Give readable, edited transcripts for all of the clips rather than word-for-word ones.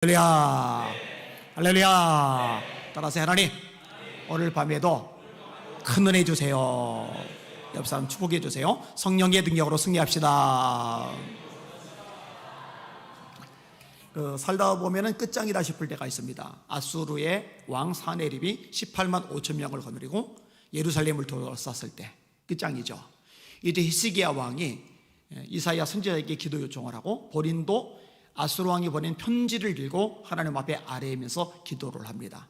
할렐루야, 할렐루야. 따라서 하나님, 오늘 밤에도 큰 은혜 주세요. 옆 사람 축복해 주세요. 성령의 능력으로 승리합시다. 살다 보면은 끝장이다 싶을 때가 있습니다. 아수르의 왕 사네립이 18만 5천 명을 거느리고 예루살렘을 둘러쌌을 때 끝장이죠. 이때 히스기야 왕이 이사야 선지자에게 기도 요청을 하고 본인도 아수르 왕이 보낸 편지를 들고 하나님 앞에 아뢰면서 기도를 합니다.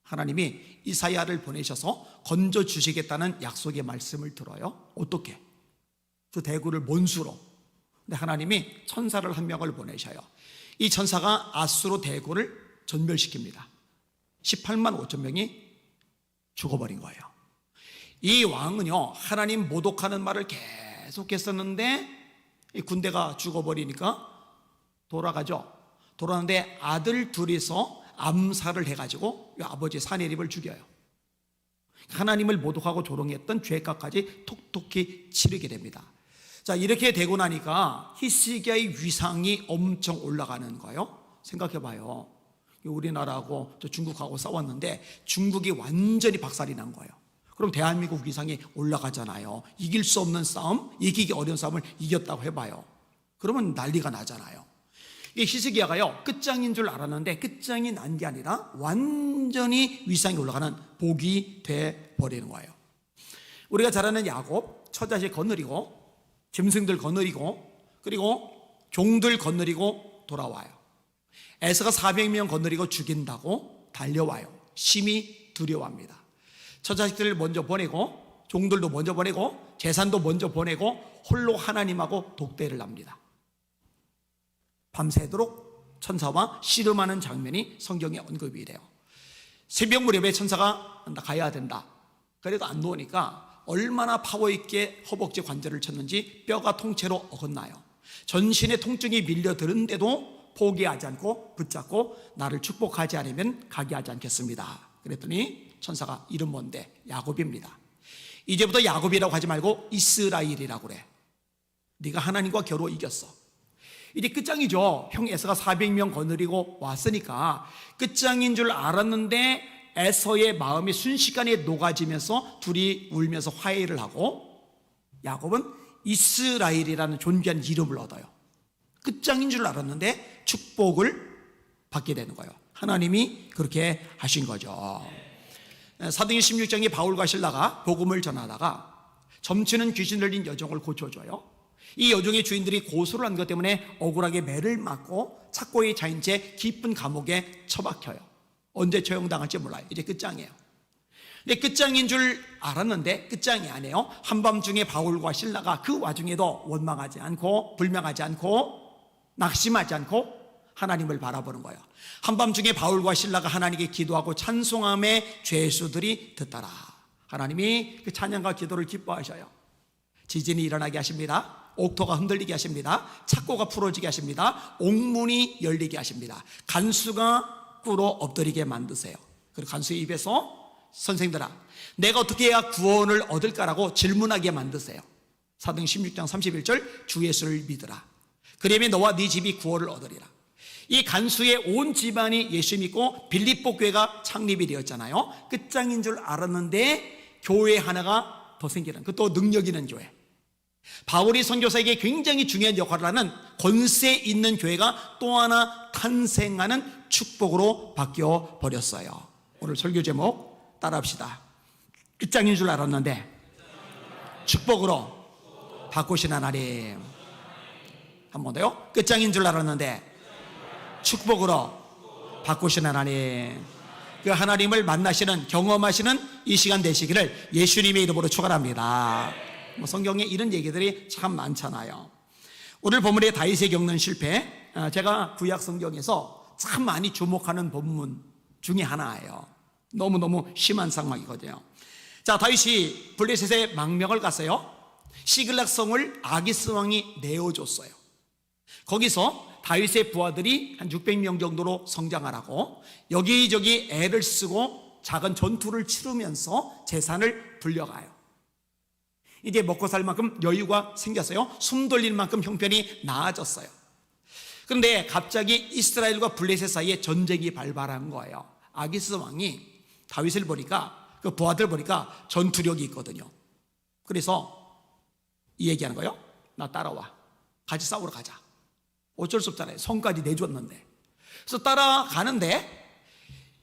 하나님이 이사야를 보내셔서 건져 주시겠다는 약속의 말씀을 들어요. 어떻게? 저 대구를 원수로. 근데 하나님이 천사를 한 명을 보내셔요. 이 천사가 아수르 대구를 전멸시킵니다. 18만 5천 명이 죽어버린 거예요. 이 왕은요, 하나님 모독하는 말을 계속했었는데 이 군대가 죽어버리니까 돌아가죠. 돌아가는데 아들 둘이서 암살을 해가지고 아버지 사네립을 죽여요. 하나님을 모독하고 조롱했던 죄값까지 톡톡히 치르게 됩니다. 자, 이렇게 되고 나니까 히스기야의 위상이 엄청 올라가는 거예요. 생각해봐요. 우리나라하고 저 중국하고 싸웠는데 중국이 완전히 박살이 난 거예요. 그럼 대한민국 위상이 올라가잖아요. 이길 수 없는 싸움, 이기기 어려운 싸움을 이겼다고 해봐요. 그러면 난리가 나잖아요. 이 히스기야가요, 끝장인 줄 알았는데 끝장이 난 게 아니라 완전히 위상이 올라가는 복이 돼 버리는 거예요. 우리가 잘 아는 야곱, 처자식 거느리고 짐승들 거느리고 그리고 종들 거느리고 돌아와요. 에서가 400명 거느리고 죽인다고 달려와요. 심히 두려워합니다. 처자식들을 먼저 보내고 종들도 먼저 보내고 재산도 먼저 보내고 홀로 하나님하고 독대를 합니다. 밤새도록 천사와 씨름하는 장면이 성경에 언급이 돼요. 새벽 무렵에 천사가 가야 된다. 그래도 안 놓으니까 얼마나 파워 있게 허벅지 관절을 쳤는지 뼈가 통째로 어긋나요. 전신에 통증이 밀려드는데도 포기하지 않고 붙잡고 나를 축복하지 않으면 가게 하지 않겠습니다. 그랬더니 천사가 이름 뭔데? 야곱입니다. 이제부터 야곱이라고 하지 말고 이스라엘이라고 그래. 네가 하나님과 겨루 이겼어. 이제 끝장이죠. 형 에서가 400명 거느리고 왔으니까 끝장인 줄 알았는데 에서의 마음이 순식간에 녹아지면서 둘이 울면서 화해를 하고 야곱은 이스라엘이라는 존귀한 이름을 얻어요. 끝장인 줄 알았는데 축복을 받게 되는 거예요. 하나님이 그렇게 하신 거죠. 사도행전 16장에 바울과 실라가 복음을 전하다가 점치는 귀신 들린 여종을 고쳐줘요. 이 여종의 주인들이 고소를 한 것 때문에 억울하게 매를 맞고 착고에 차인 채 깊은 감옥에 처박혀요. 언제 처형당할지 몰라요. 이제 끝장이에요. 근데 끝장인 줄 알았는데 끝장이 아니에요. 한밤중에 바울과 실라가 그 와중에도 원망하지 않고 불명하지 않고 낙심하지 않고 하나님을 바라보는 거예요. 한밤중에 바울과 실라가 하나님께 기도하고 찬송함에 죄수들이 듣더라. 하나님이 그 찬양과 기도를 기뻐하셔요. 지진이 일어나게 하십니다. 옥토가 흔들리게 하십니다. 착고가 풀어지게 하십니다. 옥문이 열리게 하십니다. 간수가 꿇어 엎드리게 만드세요. 그리고 간수의 입에서 선생들아 내가 어떻게 해야 구원을 얻을까라고 질문하게 만드세요. 사도행 16장 31절 주 예수를 믿으라. 그러면 너와 네 집이 구원을 얻으리라. 이 간수의 온 집안이 예수 믿고 빌립보 교회가 창립이 되었잖아요. 끝장인 줄 알았는데 교회 하나가 더 생기는 그것도 능력 있는 교회. 바울이 선교사에게 굉장히 중요한 역할을 하는 권세 있는 교회가 또 하나 탄생하는 축복으로 바뀌어 버렸어요. 오늘 설교 제목 따라합시다. 끝장인 줄 알았는데 축복으로 바꾸신 하나님. 한 번 더요. 끝장인 줄 알았는데 축복으로 바꾸신 하나님. 그 하나님을 만나시는 경험하시는 이 시간 되시기를 예수님의 이름으로 축원합니다. 성경에 이런 얘기들이 참 많잖아요. 오늘 본문의 다윗이 겪는 실패, 제가 구약 성경에서 참 많이 주목하는 본문 중에 하나예요. 너무너무 심한 상황이거든요. 자, 다윗이 블레셋에 망명을 갔어요. 시글락 성을 아기스 왕이 내어줬어요. 거기서 다윗의 부하들이 한 600명 정도로 성장하라고 여기저기 애를 쓰고 작은 전투를 치르면서 재산을 불려가요. 이제 먹고 살 만큼 여유가 생겼어요. 숨 돌릴 만큼 형편이 나아졌어요. 그런데 갑자기 이스라엘과 블레셋 사이에 전쟁이 발발한 거예요. 아기스 왕이 다윗을 보니까, 그 부하들 보니까 전투력이 있거든요. 그래서 이 얘기하는 거예요. 나 따라와, 같이 싸우러 가자. 어쩔 수 없잖아요. 성까지 내줬는데. 그래서 따라가는데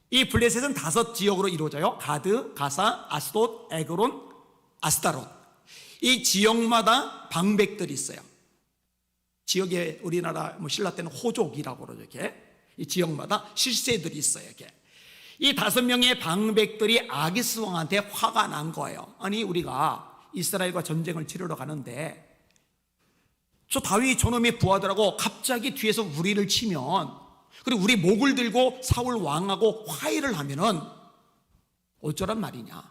이 블레셋은 5지역으로 이루어져요. 가드, 가사, 아스돗, 에그론, 아스타롯. 이 지역마다 방백들이 있어요. 지역에 우리나라 신라 때는 호족이라고 그러죠. 이렇게 이 지역마다 실세들이 있어요. 이렇게 이 5명의 방백들이 아기스 왕한테 화가 난 거예요. 아니, 우리가 이스라엘과 전쟁을 치르러 가는데 저 다윗 저놈의 부하들하고 갑자기 뒤에서 우리를 치면, 그리고 우리 목을 들고 사울 왕하고 화해를 하면은 어쩌란 말이냐.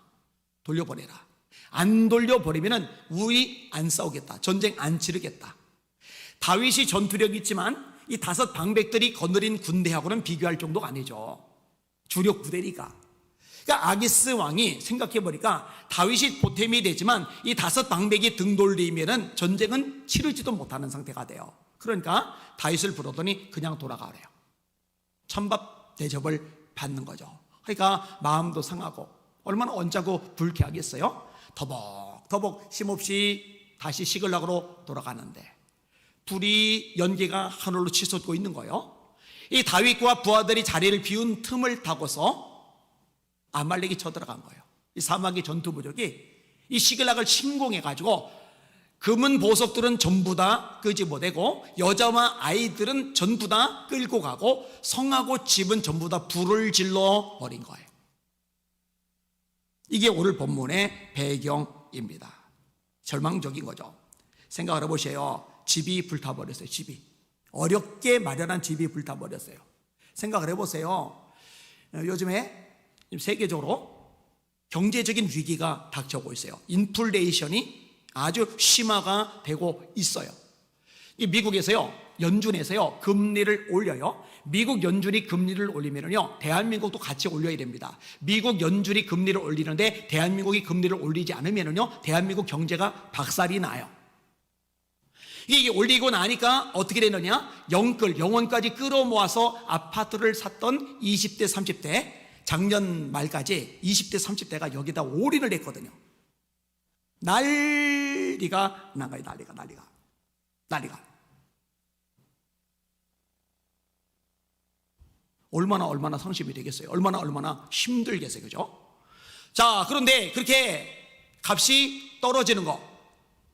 돌려보내라. 안 돌려버리면은 우리 안 싸우겠다. 전쟁 안 치르겠다. 다윗이 전투력이 있지만 이 5 방백들이 거느린 군대하고는 비교할 정도가 아니죠. 주력 부대니까. 그러니까 아기스 왕이 생각해보니까 다윗이 보탬이 되지만 이 5 방백이 등 돌리면은 전쟁은 치르지도 못하는 상태가 돼요. 그러니까 다윗을 부르더니 그냥 돌아가래요. 찬밥 대접을 받는 거죠. 그러니까 마음도 상하고 얼마나 언짢고 불쾌하겠어요. 더벅더벅 힘없이 다시 시글락으로 돌아가는데 불이 연기가 하늘로 치솟고 있는 거예요. 이 다윗과 부하들이 자리를 비운 틈을 타고서 아말렉이 쳐들어간 거예요. 이 사막의 전투 부족이 이 시글락을 침공해 가지고 금은 보석들은 전부 다 끄집어내고 여자와 아이들은 전부 다 끌고 가고 성하고 집은 전부 다 불을 질러 버린 거예요. 이게 오늘 본문의 배경입니다. 절망적인 거죠. 생각을 해보세요. 집이 불타버렸어요. 집이 어렵게 마련한 집이 불타버렸어요. 생각을 해보세요. 요즘에 세계적으로 경제적인 위기가 닥쳐오고 있어요. 인플레이션이 아주 심화가 되고 있어요. 이 미국에서요, 연준에서요, 금리를 올려요. 미국 연준이 금리를 올리면요, 대한민국도 같이 올려야 됩니다. 미국 연준이 금리를 올리는데 대한민국이 금리를 올리지 않으면요, 대한민국 경제가 박살이 나요. 이게 올리고 나니까 어떻게 되느냐? 영원까지 끌어모아서 아파트를 샀던 20대, 30대, 작년 말까지 20대, 30대가 여기다 올인을 했거든요. 난리가 난 거예요. 난리가. 얼마나 상심이 되겠어요. 얼마나 힘들겠어요. 그죠? 자, 그런데 그렇게 값이 떨어지는 거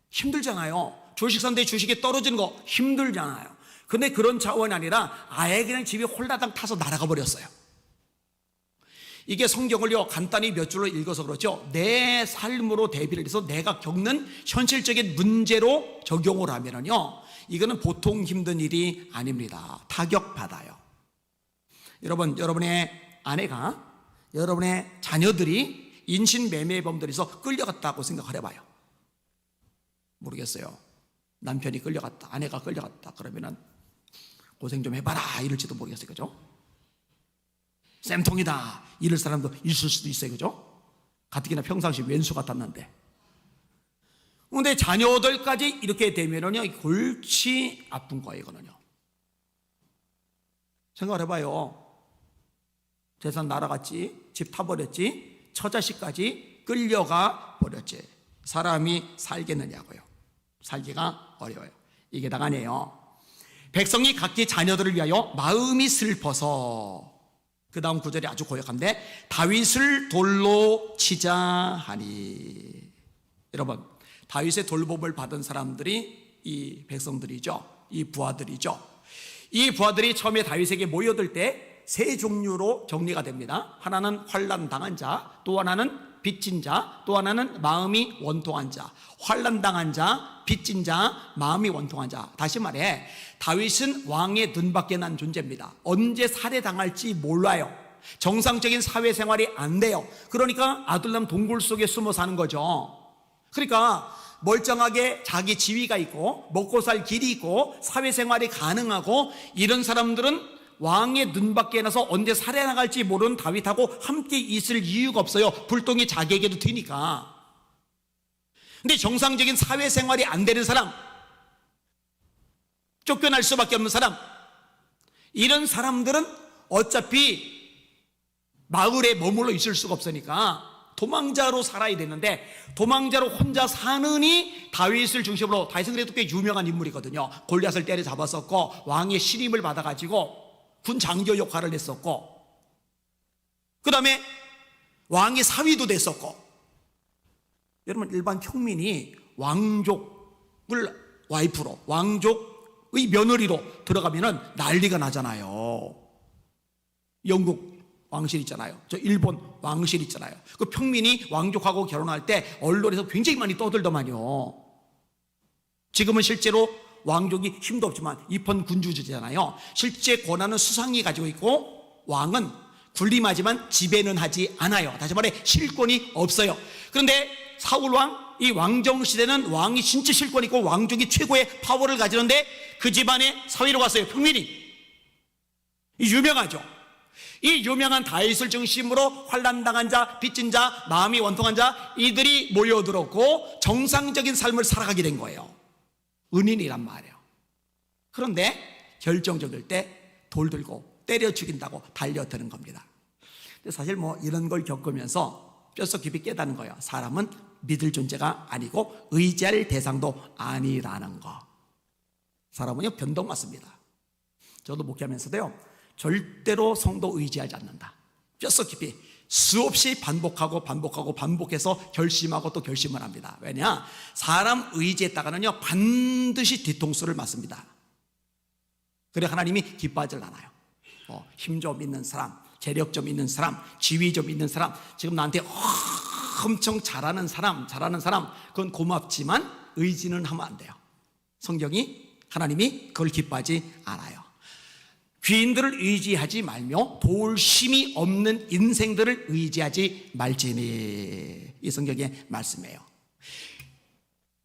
힘들잖아요. 주식 산대 주식이 떨어지는 거 힘들잖아요. 근데 그런 차원이 아니라 아예 그냥 집이 홀라당 타서 날아가 버렸어요. 이게 성경을요, 간단히 몇 줄로 읽어서 그렇죠. 내 삶으로 대비를 해서 내가 겪는 현실적인 문제로 적용을 하면은요, 이거는 보통 힘든 일이 아닙니다. 타격받아요. 여러분, 여러분의 아내가, 여러분의 자녀들이 인신매매범들에서 끌려갔다고 생각을 해봐요. 모르겠어요. 남편이 끌려갔다, 아내가 끌려갔다 그러면은 고생 좀 해봐라 이럴지도 모르겠어요. 그죠? 쌤통이다 이럴 사람도 있을 수도 있어요. 그죠? 가뜩이나 평상시 왼수 같았는데. 그런데 자녀들까지 이렇게 되면은요, 골치 아픈 거예요. 이거는요. 생각을 해봐요. 재산 날아갔지, 집 타버렸지, 처자식까지 끌려가 버렸지. 사람이 살겠느냐고요. 살기가 어려워요. 이게 다가네요. 백성이 각기 자녀들을 위하여 마음이 슬퍼서, 그 다음 구절이 아주 고약한데, 다윗을 돌로 치자 하니. 여러분, 다윗의 돌봄을 받은 사람들이 이 백성들이죠. 이 부하들이죠. 이 부하들이 처음에 다윗에게 모여들 때 세 종류로 정리가 됩니다. 하나는 환난 당한 자, 또 하나는 빚진 자, 또 하나는 마음이 원통한 자. 환난 당한 자, 빚진 자, 마음이 원통한 자. 다시 말해, 다윗은 왕의 눈밖에 난 존재입니다. 언제 살해당할지 몰라요. 정상적인 사회생활이 안 돼요. 그러니까 아둘람 동굴 속에 숨어 사는 거죠. 그러니까 멀쩡하게 자기 지위가 있고 먹고 살 길이 있고 사회생활이 가능하고, 이런 사람들은 왕의 눈밖에 나서 언제 살해나갈지 모르는 다윗하고 함께 있을 이유가 없어요. 불똥이 자기에게도 튀니까. 근데 정상적인 사회생활이 안 되는 사람, 쫓겨날 수밖에 없는 사람, 이런 사람들은 어차피 마을에 머물러 있을 수가 없으니까 도망자로 살아야 되는데, 도망자로 혼자 사느니 다윗을 중심으로, 다윗은 그래도 꽤 유명한 인물이거든요. 골리앗을 때려잡았었고 왕의 신임을 받아가지고 군 장교 역할을 했었고, 그 다음에 왕의 사위도 됐었고. 여러분, 일반 평민이 왕족을 와이프로, 왕족의 며느리로 들어가면은 난리가 나잖아요. 영국 왕실 있잖아요. 저 일본 왕실 있잖아요. 그 평민이 왕족하고 결혼할 때 언론에서 굉장히 많이 떠들더만요. 지금은 실제로 왕족이 힘도 없지만 입헌군주제잖아요. 실제 권한은 수상이 가지고 있고 왕은 군림하지만 지배는 하지 않아요. 다시 말해 실권이 없어요. 그런데 사울왕, 이 왕정시대는 왕이 진짜 실권이 있고 왕족이 최고의 파워를 가지는데 그 집안에 사위로 갔어요. 평민이. 유명하죠. 이 유명한 다윗을 중심으로 환난당한 자, 빚진 자, 마음이 원통한 자, 이들이 모여들었고 정상적인 삶을 살아가게 된 거예요. 은인이란 말이에요. 그런데 결정적일 때 돌 들고 때려 죽인다고 달려드는 겁니다. 근데 사실 뭐 이런 걸 겪으면서 뼛속 깊이 깨닫는 거예요. 사람은 믿을 존재가 아니고 의지할 대상도 아니라는 거. 사람은요, 변동 맞습니다. 저도 목회하면서도요, 절대로 성도 의지하지 않는다. 뼛속 깊이 수없이 반복해서 결심하고 또 결심을 합니다. 왜냐? 사람 의지했다가는요, 반드시 뒤통수를 맞습니다. 그래 하나님이 기뻐하질 않아요. 힘 좀 있는 사람, 재력 좀 있는 사람, 지위 좀 있는 사람, 지금 나한테 엄청 잘하는 사람, 그건 고맙지만 의지는 하면 안 돼요. 성경이, 하나님이 그걸 기뻐하지 않아요. 귀인들을 의지하지 말며 도울 힘이 없는 인생들을 의지하지 말지니, 이 성경의 말씀이에요.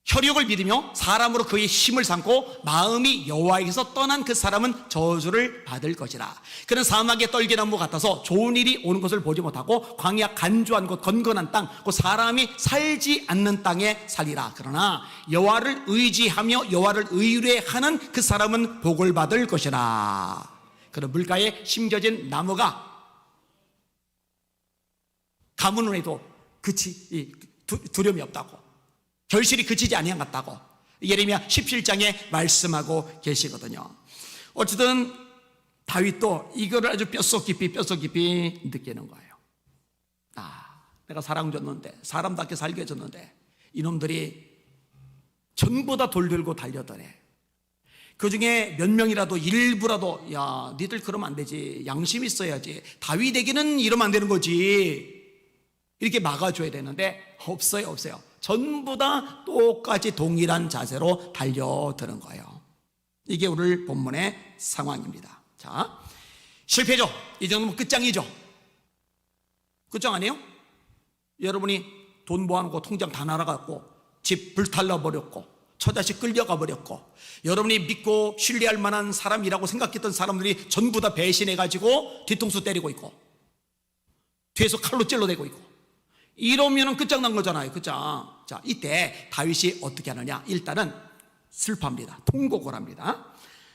혈육을 믿으며 사람으로 그의 힘을 삼고 마음이 여호와에게서 떠난 그 사람은 저주를 받을 것이라. 그는 사막의 떨기나무 같아서 좋은 일이 오는 것을 보지 못하고 광야 간주한 곳, 건건한 땅, 그 사람이 살지 않는 땅에 살리라. 그러나 여호와를 의지하며 여호와를 의뢰하는 그 사람은 복을 받을 것이라. 그런 물가에 심겨진 나무가 가뭄을 해도 두려움이 없다고, 결실이 그치지 아니한 것 같다고 예레미야 17장에 말씀하고 계시거든요. 어쨌든 다윗도 이거를 아주 뼛속 깊이 느끼는 거예요. 내가 사랑 줬는데, 사람답게 살게 해줬는데 이놈들이 전부 다 돌 들고 달려드네. 그 중에 몇 명이라도 일부라도, 야, 니들 그러면 안 되지, 양심 있어야지, 다윗에게는 이러면 안 되는 거지, 이렇게 막아줘야 되는데 없어요. 전부 다 똑같이 동일한 자세로 달려드는 거예요. 이게 오늘 본문의 상황입니다. 자, 실패죠. 이 정도면 끝장이죠. 끝장 아니에요? 여러분이 돈 모아놓고 통장 다 날아갔고, 집 불탈러 버렸고, 처자식 끌려가 버렸고, 여러분이 믿고 신뢰할 만한 사람이라고 생각했던 사람들이 전부 다 배신해가지고 뒤통수 때리고 있고, 뒤에서 칼로 찔러대고 있고, 이러면은 끝장난 거잖아요. 끝장. 자, 이때 다윗이 어떻게 하느냐? 일단은 슬퍼합니다. 통곡을 합니다.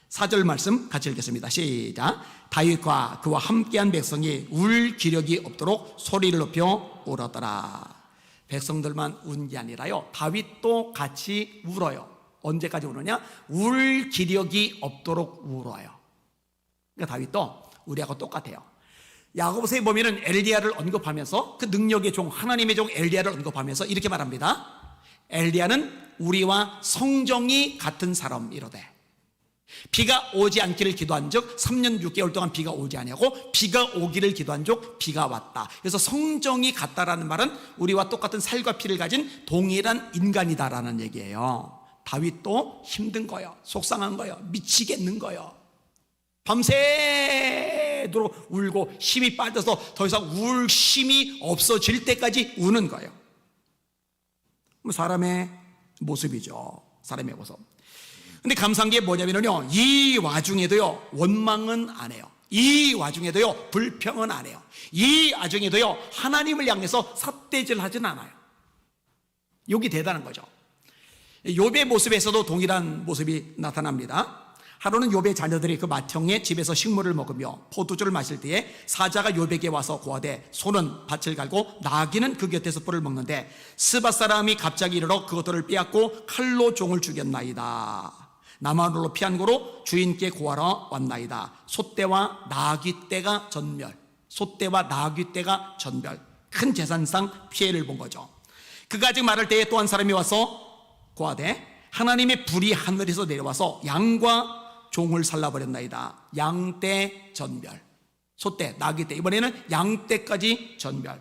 4절 말씀 같이 읽겠습니다. 시작. 다윗과 그와 함께한 백성이 울 기력이 없도록 소리를 높여 울었더라. 백성들만 운 게 아니라요, 다윗도 같이 울어요. 언제까지 우느냐? 울 기력이 없도록 울어요. 그러니까 다윗도 우리하고 똑같아요. 야고보서에 보면은 엘리야를 언급하면서, 그 능력의 종, 하나님의 종 엘리야를 언급하면서 이렇게 말합니다. 엘리야는 우리와 성정이 같은 사람이로되 비가 오지 않기를 기도한 적 3년 6개월 동안 비가 오지 아니하고 비가 오기를 기도한 적 비가 왔다. 그래서 성정이 같다라는 말은 우리와 똑같은 살과 피를 가진 동일한 인간이다라는 얘기예요. 다윗도 힘든 거예요. 속상한 거예요. 미치겠는 거예요. 밤새도록 울고 힘이 빠져서 더 이상 울 힘이 없어질 때까지 우는 거예요. 사람의 모습이죠. 사람의 모습. 근데 감사한 게 뭐냐면요, 이 와중에도요, 원망은 안 해요. 이 와중에도요, 불평은 안 해요. 이 와중에도요, 하나님을 향해서 삿대질 하진 않아요. 이게 대단한 거죠. 욥의 모습에서도 동일한 모습이 나타납니다. 하루는 욥의 자녀들이 그 맏형의 집에서 식물을 먹으며 포도주를 마실 때에 사자가 욥에게 와서 고하되 소는 밭을 갈고 나귀는 그 곁에서 뿔을 먹는데 스바 사람이 갑자기 이르러 그것들을 빼앗고 칼로 종을 죽였나이다. 나만으로 피한 고로 주인께 고하러 왔나이다. 소떼와 나귀떼가 전멸, 소떼와 나귀떼가 전멸, 큰 재산상 피해를 본 거죠. 그가 아직 말할 때에 또 한 사람이 와서 고하되 하나님의 불이 하늘에서 내려와서 양과 종을 살라버렸나이다. 양떼 전멸, 소떼, 나귀떼, 이번에는 양떼까지 전멸.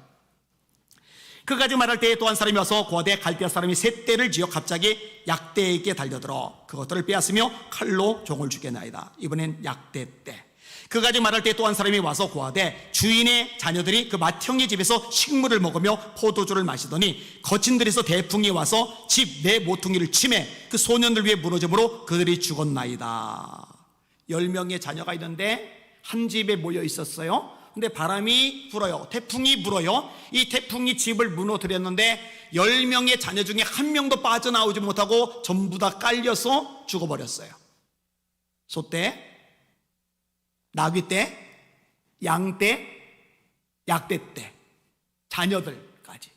그까지 말할 때에 또 한 사람이 와서 고하되 갈대아 사람이 세 떼를 지어 갑자기 약대에게 달려들어 그것들을 빼앗으며 칼로 종을 죽였나이다. 이번엔 약대떼. 그까지 말할 때 또 한 사람이 와서 고하되 주인의 자녀들이 그 맏형의 집에서 식물을 먹으며 포도주를 마시더니 거친들에서 대풍이 와서 집 내 모퉁이를 치매 그 소년들 위에 무너짐으로 그들이 죽었나이다. 10명의 자녀가 있는데 한 집에 모여 있었어요. 근데 바람이 불어요. 태풍이 불어요. 이 태풍이 집을 무너뜨렸는데 10명의 자녀 중에 한 명도 빠져나오지 못하고 전부 다 깔려서 죽어버렸어요. 소떼, 나귀떼, 양떼, 약떼떼, 자녀들까지.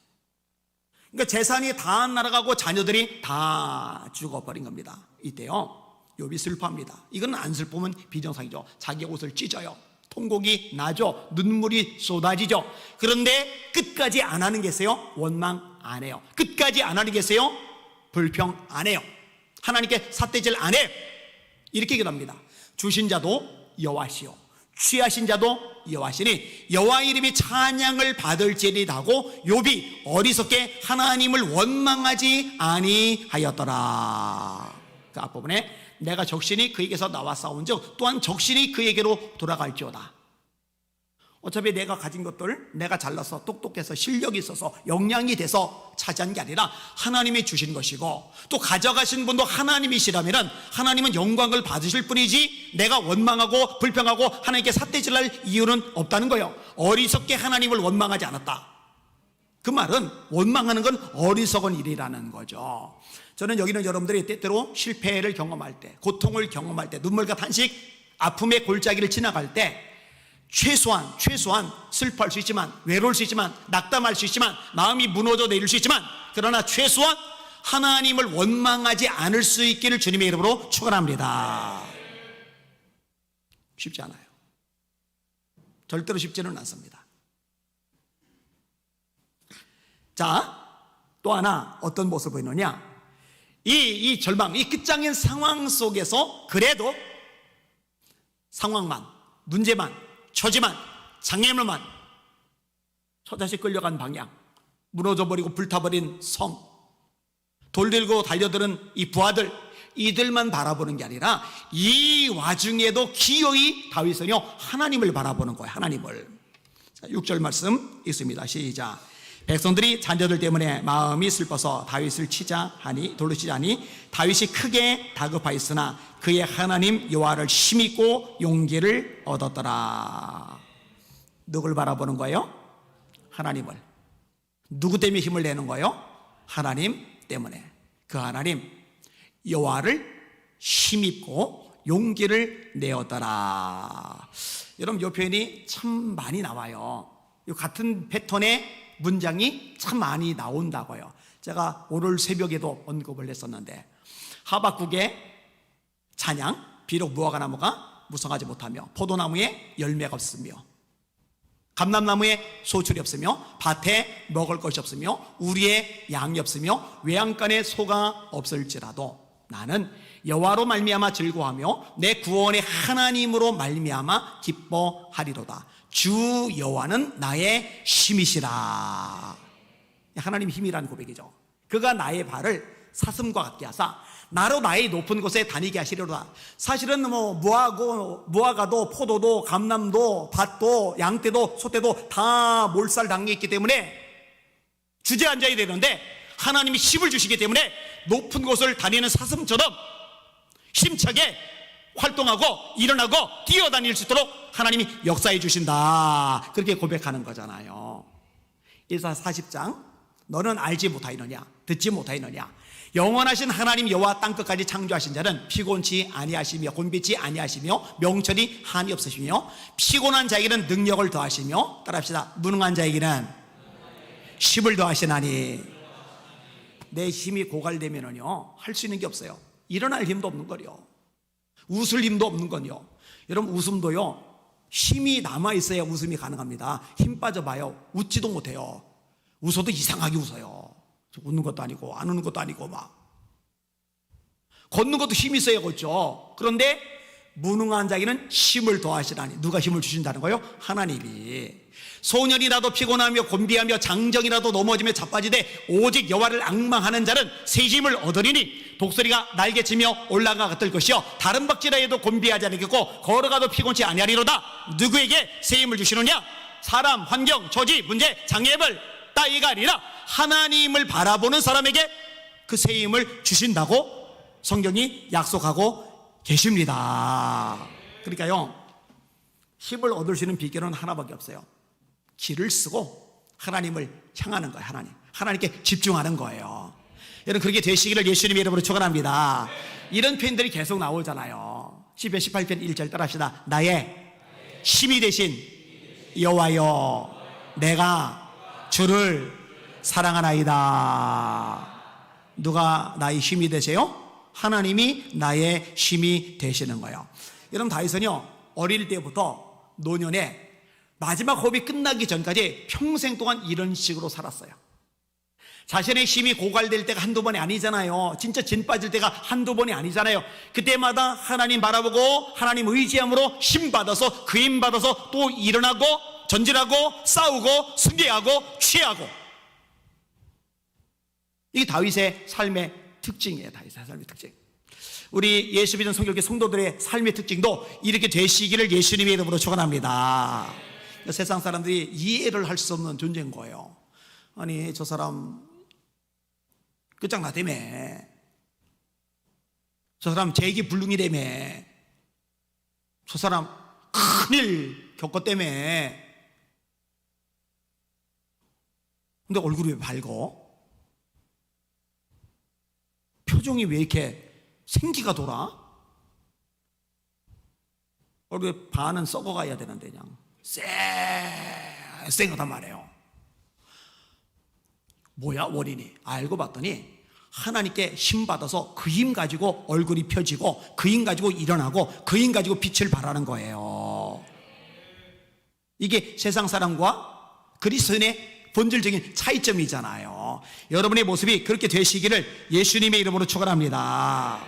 그러니까 재산이 다 날아가고 자녀들이 다 죽어버린 겁니다. 이때요 욥이 슬퍼합니다. 이건 안 슬프면 비정상이죠. 자기 옷을 찢어요. 통곡이 나죠. 눈물이 쏟아지죠. 그런데 끝까지 안 하는 게 있어요. 원망 안 해요. 끝까지 안 하는 게 있어요. 불평 안 해요. 하나님께 삿대질 안 해요. 이렇게 기도합니다. 주신 자도 여호와시오 취하신 자도 여호와시니 여호와 이름이 찬양을 받을지니라 하고 욥이 어리석게 하나님을 원망하지 아니하였더라. 그 앞부분에 내가 적신이 그에게서 나와 싸운즉 또한 적신이 그에게로 돌아갈지어다. 어차피 내가 가진 것들, 내가 잘나서 똑똑해서 실력이 있어서 역량이 돼서 차지한 게 아니라 하나님이 주신 것이고 또 가져가신 분도 하나님이시라면 하나님은 영광을 받으실 뿐이지 내가 원망하고 불평하고 하나님께 삿대질할 이유는 없다는 거예요. 어리석게 하나님을 원망하지 않았다. 그 말은 원망하는 건 어리석은 일이라는 거죠. 저는 여기는 여러분들이 때때로 실패를 경험할 때, 고통을 경험할 때, 눈물과 탄식, 아픔의 골짜기를 지나갈 때 최소한 슬퍼할 수 있지만, 외로울 수 있지만, 낙담할 수 있지만, 마음이 무너져 내릴 수 있지만, 그러나 최소한 하나님을 원망하지 않을 수 있기를 주님의 이름으로 축원합니다. 쉽지 않아요. 절대로 쉽지는 않습니다. 자, 또 하나 어떤 모습을 보이느냐? 이 절망, 이 끝장인 상황 속에서 그래도 상황만, 문제만, 처지만, 장애물만, 처자식 끌려간 방향, 무너져버리고 불타버린 섬, 돌들고 달려드는 이 부하들, 이들만 바라보는 게 아니라 이 와중에도 기어이 다윗은요 하나님을 바라보는 거예요. 하나님을. 자, 6절 말씀 있습니다. 시작. 백성들이 자녀들 때문에 마음이 슬퍼서 다윗을 돌로 치자 하니 다윗이 크게 다급하였으나 그의 하나님 여호와를 힘입고 용기를 얻었더라. 누굴 바라보는 거예요? 하나님을. 누구 때문에 힘을 내는 거예요? 하나님 때문에. 그 하나님 여호와를 힘입고 용기를 내었더라. 여러분 이 표현이 참 많이 나와요. 이 같은 패턴의 문장이 참 많이 나온다고요. 제가 오늘 새벽에도 언급을 했었는데 하박국의 찬양, 비록 무화과 나무가 무성하지 못하며 포도나무에 열매가 없으며 감람나무에 소출이 없으며 밭에 먹을 것이 없으며 우리의 양이 없으며 외양간에 소가 없을지라도 나는 여호와로 말미암아 즐거워하며 내 구원의 하나님으로 말미암아 기뻐하리로다. 주 여호와는 나의 힘이시라. 하나님 힘이라는 고백이죠. 그가 나의 발을 사슴과 같게 하사 나로 나의 높은 곳에 다니게 하시리로다. 사실은 무화과도 포도도 감람도 밭도 양떼도 소떼도 다 몰살당해 있기 때문에 주저앉아야 되는데 하나님이 힘을 주시기 때문에 높은 곳을 다니는 사슴처럼 힘차게 활동하고 일어나고 뛰어다닐 수 있도록 하나님이 역사해 주신다. 그렇게 고백하는 거잖아요. 이사 40장 너는 알지 못하였느냐 듣지 못하였느냐 영원하신 하나님 여호와 땅끝까지 창조하신 자는 피곤치 아니하시며 곤비치 아니하시며 명철이 한이 없으시며 피곤한 자에게는 능력을 더하시며, 따라합시다, 무능한 자에게는 힘을 더하시나니. 내 힘이 고갈되면은요 할 수 있는 게 없어요. 일어날 힘도 없는 거요. 웃을 힘도 없는 건요. 여러분, 웃음도요 힘이 남아있어야 웃음이 가능합니다. 힘 빠져봐요 웃지도 못해요. 웃어도 이상하게 웃어요. 웃는 것도 아니고 안 웃는 것도 아니고 막 걷는 것도 힘이 있어야 걷죠. 그런데 무능한 자에게는 힘을 더하시라니. 누가 힘을 주신다는 거예요? 하나님이. 소년이라도 피곤하며 곤비하며 장정이라도 넘어지며 자빠지되 오직 여호와를 앙망하는 자는 새 힘을 얻으리니 독수리가 날개치며 올라가 같을 것이요 다른 박지라 해도 곤비하지 않겠고 걸어가도 피곤치 아니하리로다. 누구에게 새 힘을 주시느냐? 사람, 환경, 처지, 문제, 장애물 따위가 아니라 하나님을 바라보는 사람에게 그 새 힘을 주신다고 성경이 약속하고 계십니다. 그러니까요 힘을 얻을 수 있는 비결은 하나밖에 없어요. 길을 쓰고 하나님을 향하는 거예요. 하나님께 집중하는 거예요. 여러분, 그렇게 되시기를 예수님의 이름으로 축원합니다. 이런 표현들이 계속 나오잖아요. 시편 18편 1절 따라합시다. 나의 힘이 되신 여호와여, 내가 주를 사랑하나이다. 누가 나의 힘이 되세요? 하나님이 나의 힘이 되시는 거예요. 여러분, 다윗은요 어릴 때부터 노년에 마지막 호흡이 끝나기 전까지 평생 동안 이런 식으로 살았어요. 자신의 힘이 고갈될 때가 한두 번이 아니잖아요. 진짜 진 빠질 때가 한두 번이 아니잖아요. 그때마다 하나님 바라보고 하나님 의지함으로 힘 받아서, 그 힘 받아서 또 일어나고 전진하고 싸우고 승리하고 취하고. 이게 다윗의 삶의 특징이에요. 다윗의 삶의 특징. 우리 예수 믿는 성결교 성도들의 삶의 특징도 이렇게 되시기를 예수님의 이름으로 축원합니다. 세상 사람들이 이해를 할 수 없는 존재인 거예요. 아니, 저 사람 끝장나다며, 저 사람 재기불능이라며, 저 사람 큰일 겪었다며. 근데 얼굴이 왜 밝어? 표정이 왜 이렇게 생기가 돌아? 얼굴에 반은 썩어가야 되는데 그냥 쌩하단 말이에요. 뭐야 원인이? 알고 봤더니 하나님께 힘 받아서 그 힘 가지고 얼굴이 펴지고 그 힘 가지고 일어나고 그 힘 가지고 빛을 발하는 거예요. 이게 세상 사람과 그리스도인의 본질적인 차이점이잖아요. 여러분의 모습이 그렇게 되시기를 예수님의 이름으로 축원합니다.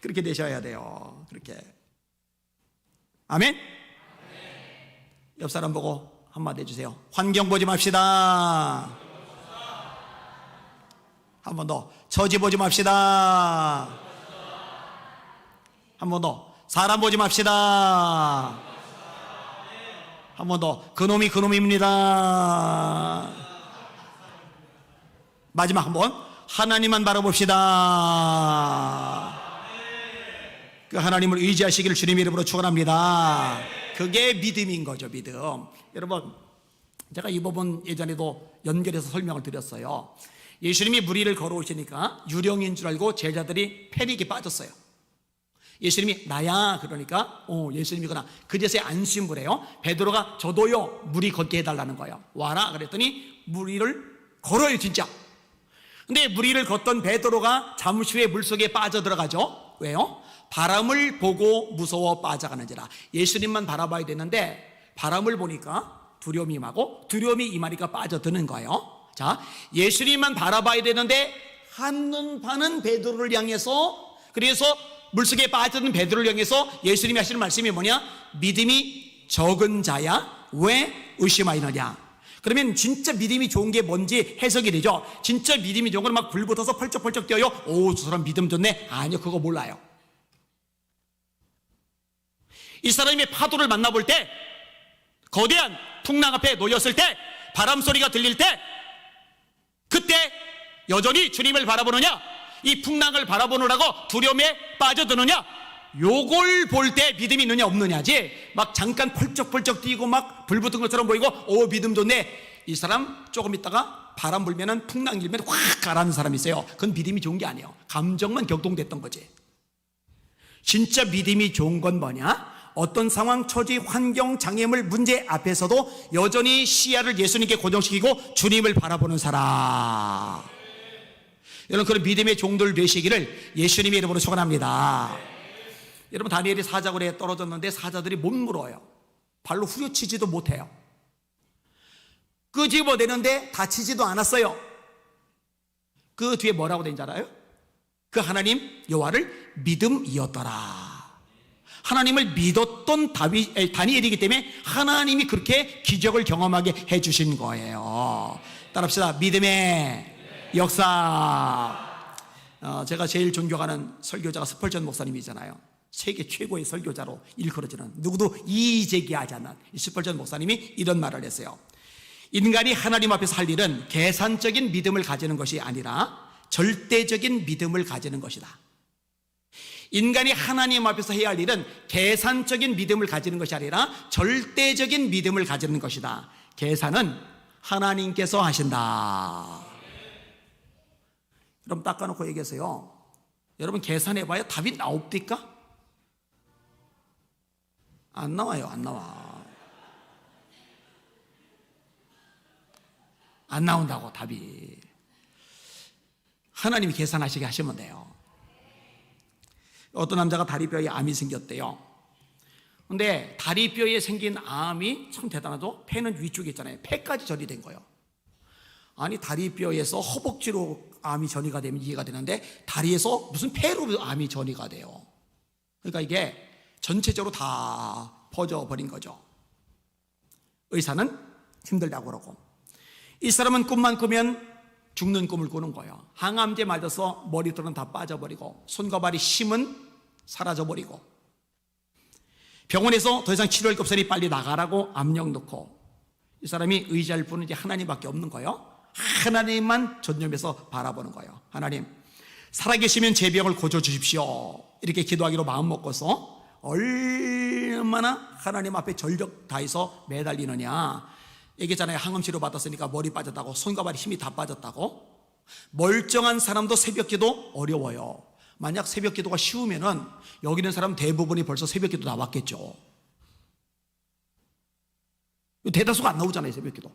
그렇게 되셔야 돼요. 그렇게. 아멘. 옆 사람 보고 한마디 해주세요. 환경 보지 맙시다. 한 번 더. 처지 보지 맙시다. 한 번 더. 사람 보지 맙시다. 한 번 더. 그놈이 그놈입니다. 마지막 한 번. 하나님만 바라봅시다. 그 하나님을 의지하시기를 주님의 이름으로 축원합니다. 그게 믿음인 거죠. 믿음. 여러분, 제가 이 부분 예전에도 연결해서 설명을 드렸어요. 예수님이 물 위를 걸어오시니까 유령인 줄 알고 제자들이 패닉에 빠졌어요. 예수님이 나야 그러니까 예수님이구나. 그제서야 안심을 해요. 베드로가 저도요 물이 걷게 해달라는 거예요. 와라 그랬더니 물 위를 걸어요 진짜. 근데 물 위를 걷던 베드로가 잠시 후에 물속에 빠져들어가죠. 왜요? 바람을 보고 무서워 빠져가는지라. 예수님만 바라봐야 되는데 바람을 보니까 두려움이 임하고 두려움이 임하니까 빠져드는 거예요. 자, 예수님만 바라봐야 되는데 한눈 파는 베드로를 향해서, 그래서 물속에 빠져든 베드로를 향해서 예수님이 하시는 말씀이 뭐냐? 믿음이 적은 자야 왜 의심하느냐? 그러면 진짜 믿음이 좋은 게 뭔지 해석이 되죠. 진짜 믿음이 좋은 건 막 불붙어서 펄쩍펄쩍 뛰어요. 오, 저 사람 믿음 좋네. 아니요, 그거 몰라요. 이 사람이 파도를 만나볼 때, 거대한 풍랑 앞에 놓였을 때, 바람 소리가 들릴 때, 그때 여전히 주님을 바라보느냐? 이 풍랑을 바라보느라고 두려움에 빠져드느냐? 요걸 볼 때 믿음이 있느냐 없느냐지, 막 잠깐 펄쩍펄쩍 뛰고 막 불 붙은 것처럼 보이고 오 믿음 좋네, 이 사람 조금 있다가 바람 불면은 풍랑 일면 확 가라앉는 사람이 있어요. 그건 믿음이 좋은 게 아니에요. 감정만 격동됐던 거지. 진짜 믿음이 좋은 건 뭐냐? 어떤 상황, 처지, 환경, 장애물, 문제 앞에서도 여전히 시야를 예수님께 고정시키고 주님을 바라보는 사람. 여러분, 그런 믿음의 종들 되시기를 예수님의 이름으로 축원합니다. 여러분, 다니엘이 사자굴에 떨어졌는데 사자들이 못 물어요. 발로 후려치지도 못해요. 끄집어내는데 다치지도 않았어요. 그 뒤에 뭐라고 된지 알아요? 그 하나님 여호와를 믿음이었더라. 하나님을 믿었던 다니엘이기 때문에 하나님이 그렇게 기적을 경험하게 해주신 거예요. 따라합시다. 믿음의 역사. 제가 제일 존경하는 설교자가 스펄전 목사님이잖아요. 세계 최고의 설교자로 일컬어지는, 누구도 이의제기하지 않는 이 스펄전 목사님이 이런 말을 했어요. 인간이 하나님 앞에서 할 일은 계산적인 믿음을 가지는 것이 아니라 절대적인 믿음을 가지는 것이다. 인간이 하나님 앞에서 해야 할 일은 계산적인 믿음을 가지는 것이 아니라 절대적인 믿음을 가지는 것이다. 계산은 하나님께서 하신다. 여러분, 닦아놓고 얘기하세요. 여러분, 계산해봐야 답이 나옵니까? 안 나와요. 안 나와. 안 나온다고, 답이. 하나님이 계산하시게 하시면 돼요. 어떤 남자가 다리뼈에 암이 생겼대요. 근데 다리뼈에 생긴 암이 참 대단하죠. 폐는 위쪽에 있잖아요. 폐까지 전이 된 거예요. 아니, 다리뼈에서 허벅지로 암이 전이가 되면 이해가 되는데 다리에서 무슨 폐로 암이 전이가 돼요. 그러니까 이게 전체적으로 다 퍼져버린 거죠. 의사는 힘들다고 그러고, 이 사람은 꿈만 꾸면 죽는 꿈을 꾸는 거예요. 항암제 맞아서 머리털은 다 빠져버리고 손과 발이 힘은 사라져버리고, 병원에서 더 이상 치료할 게 없으니 빨리 나가라고 압력 넣고, 이 사람이 의지할 분은 이제 하나님밖에 없는 거예요. 하나님만 전념해서 바라보는 거예요. 하나님, 살아계시면 제 병을 고쳐주십시오. 이렇게 기도하기로 마음 먹고서 얼마나 하나님 앞에 전력 다해서 매달리느냐. 얘기했잖아요. 항암치료 받았으니까 머리 빠졌다고, 손과 발이 힘이 다 빠졌다고. 멀쩡한 사람도 새벽기도 어려워요. 만약 새벽기도가 쉬우면은 여기 있는 사람 대부분이 벌써 새벽기도 나왔겠죠. 대다수가 안 나오잖아요, 새벽기도.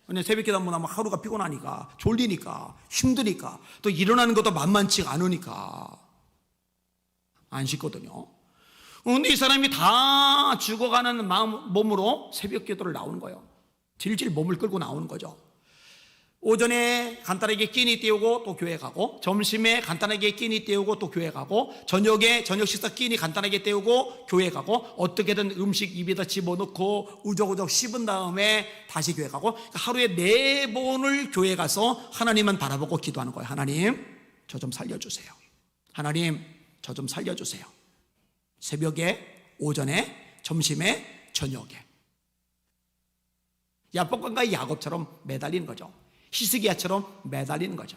근데 새벽기도 한번 하면 하루가 피곤하니까, 졸리니까, 힘드니까, 또 일어나는 것도 만만치가 않으니까 안 쉽거든요. 근데 이 사람이 다 죽어가는 몸으로 새벽 기도를 나오는 거예요. 질질 몸을 끌고 나오는 거죠. 오전에 간단하게 끼니 때우고 또 교회 가고, 점심에 간단하게 끼니 때우고 또 교회 가고, 저녁에 저녁 식사 끼니 간단하게 때우고 교회 가고, 어떻게든 음식 입에다 집어넣고 우적우적 씹은 다음에 다시 교회 가고, 하루에 4번을 교회 가서 하나님만 바라보고 기도하는 거예요. 하나님, 저 좀 살려주세요. 하나님, 저 좀 살려주세요. 새벽에, 오전에, 점심에, 저녁에. 야복강과 야곱처럼 매달리는 거죠. 히스기야처럼 매달리는 거죠.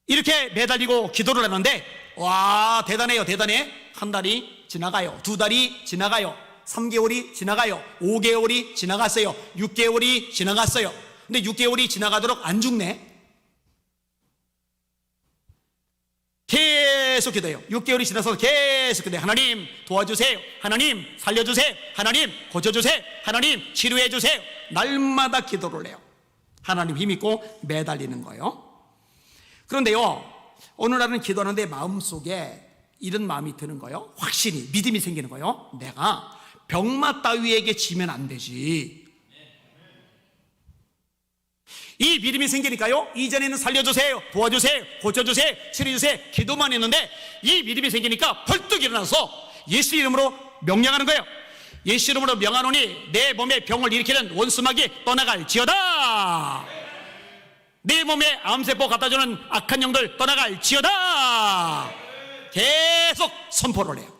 이렇게 매달리고 기도를 하는데, 와, 대단해요. 대단해. 한 달이 지나가요. 2달이 지나가요. 3개월이 지나가요. 5개월이 지나갔어요. 6개월이 지나갔어요. 근데 6개월이 지나가도록 안 죽네. 계속 기도해요. 6개월이 지나서 계속 기도해요. 하나님 도와주세요. 하나님 살려주세요. 하나님 고쳐주세요. 하나님 치료해주세요. 날마다 기도를 해요. 하나님 힘있고 매달리는 거예요. 그런데요, 어느 날은 기도하는데 마음속에 이런 마음이 드는 거예요. 확신이, 믿음이 생기는 거예요. 내가 병마 따위에게 지면 안 되지. 이 믿음이 생기니까요, 이전에는 살려주세요, 도와주세요, 고쳐주세요, 치료해주세요 기도만 했는데, 이 믿음이 생기니까 벌떡 일어나서 예수 이름으로 명령하는 거예요. 예수 이름으로 명하노니 내 몸에 병을 일으키는 원수막이 떠나갈지어다. 내 몸에 암세포 갖다주는 악한 영들 떠나갈지어다. 계속 선포를 해요.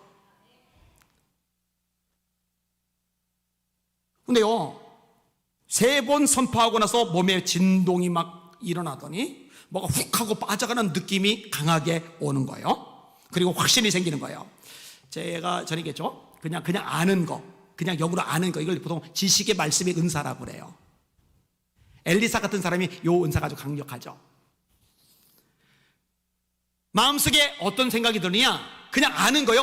근데요, 3번 선포하고 나서 몸에 진동이 막 일어나더니 뭐가 훅 하고 빠져가는 느낌이 강하게 오는 거예요. 그리고 확신이 생기는 거예요. 제가 전이겠죠. 그냥 아는 거, 그냥 영으로 아는 거, 이걸 보통 지식의 말씀의 은사라고 그래요. 엘리사 같은 사람이 요 은사가 아주 강력하죠. 마음속에 어떤 생각이 드느냐? 그냥 아는 거요.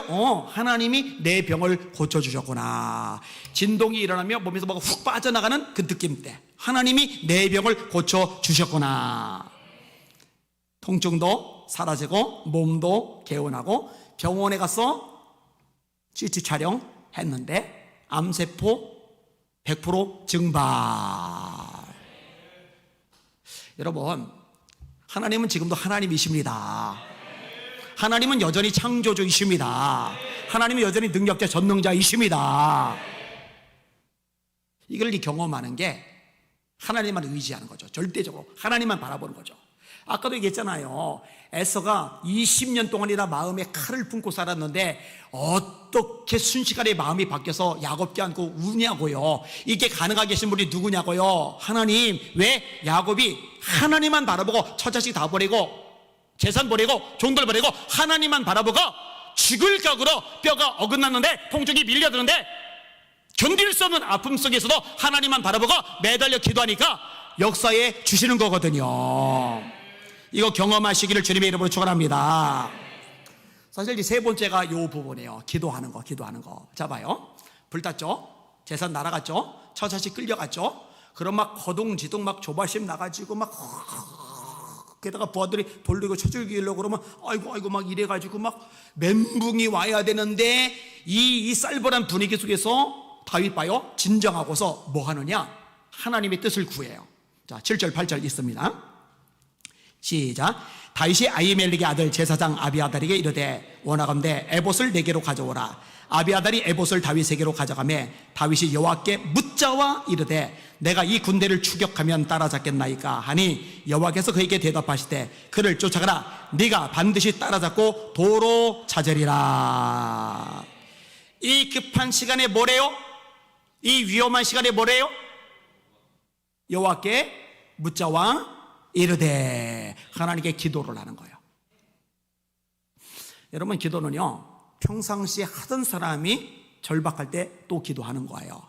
하나님이 내 병을 고쳐주셨구나. 진동이 일어나며 몸에서 뭐가 훅 빠져나가는 그 느낌 때 하나님이 내 병을 고쳐주셨구나. 통증도 사라지고 몸도 개운하고 병원에 가서 CT 촬영했는데 암세포 100% 증발. 여러분, 하나님은 지금도 하나님이십니다. 하나님은 여전히 창조주이십니다. 하나님은 여전히 능력자 전능자이십니다. 이걸 경험하는 게 하나님만 의지하는 거죠. 절대적으로 하나님만 바라보는 거죠. 아까도 얘기했잖아요. 에서가 20년 동안이나 마음에 칼을 품고 살았는데 어떻게 순식간에 마음이 바뀌어서 야곱께 안고 우냐고요. 이게 가능하게 하신 분이 누구냐고요. 하나님. 왜? 야곱이 하나님만 바라보고 처자식 다 버리고 재산 버리고 종들 버리고 하나님만 바라보고 죽을 각오로 뼈가 어긋났는데 통증이 밀려드는데 견딜 수 없는 아픔 속에서도 하나님만 바라보고 매달려 기도하니까 역사에 주시는 거거든요. 이거 경험하시기를 주님의 이름으로 축원합니다. 사실 이 세 번째가 요 부분이에요. 기도하는 거. 자 봐요. 불탔죠? 재산 날아갔죠? 처자식 끌려갔죠? 그럼 막 거동지둥 막 조바심 나가지고 막 게다가 부하들이 돌리고 쳐죽이려고 그러면 아이고 막 이래가지고 막 멘붕이 와야 되는데 이 쌀벌한 분위기 속에서 다윗 봐요. 진정하고서 뭐 하느냐? 하나님의 뜻을 구해요. 자, 7절 8절 있습니다. 시작. 다윗이 아히멜렉의 아들 제사장 아비아달에게 이르되 원하건대 에봇을 네개로 가져오라. 아비아달이 에봇을 다윗에게로 가져가매 다윗이 여호와께 묻자와 이르되 내가 이 군대를 추격하면 따라잡겠나이까 하니 여호와께서 그에게 대답하시되 그를 쫓아가라. 네가 반드시 따라잡고 도로 찾으리라. 이 급한 시간에 뭐래요? 이 위험한 시간에 뭐래요? 여호와께 묻자와 이르되 하나님께 기도를 하는 거예요. 여러분, 기도는요 평상시에 하던 사람이 절박할 때 또 기도하는 거예요.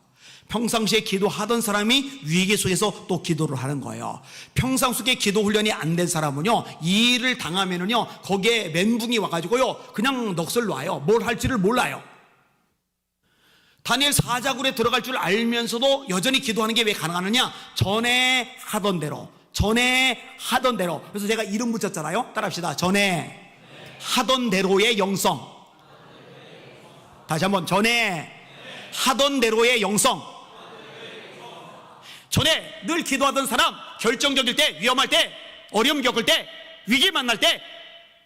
평상시에 기도하던 사람이 위기 속에서 또 기도를 하는 거예요. 평상 속에 기도 훈련이 안 된 사람은요 이 일을 당하면은요 거기에 멘붕이 와가지고요 그냥 넋을 놔요. 뭘 할지를 몰라요. 다니엘 사자굴에 들어갈 줄 알면서도 여전히 기도하는 게 왜 가능하느냐? 전에 하던 대로. 그래서 제가 이름 붙였잖아요. 따라합시다. 전에 하던 대로의 영성. 다시 한번. 전에 하던 대로의 영성. 전에 늘 기도하던 사람, 결정적일 때, 위험할 때, 어려움 겪을 때, 위기 만날 때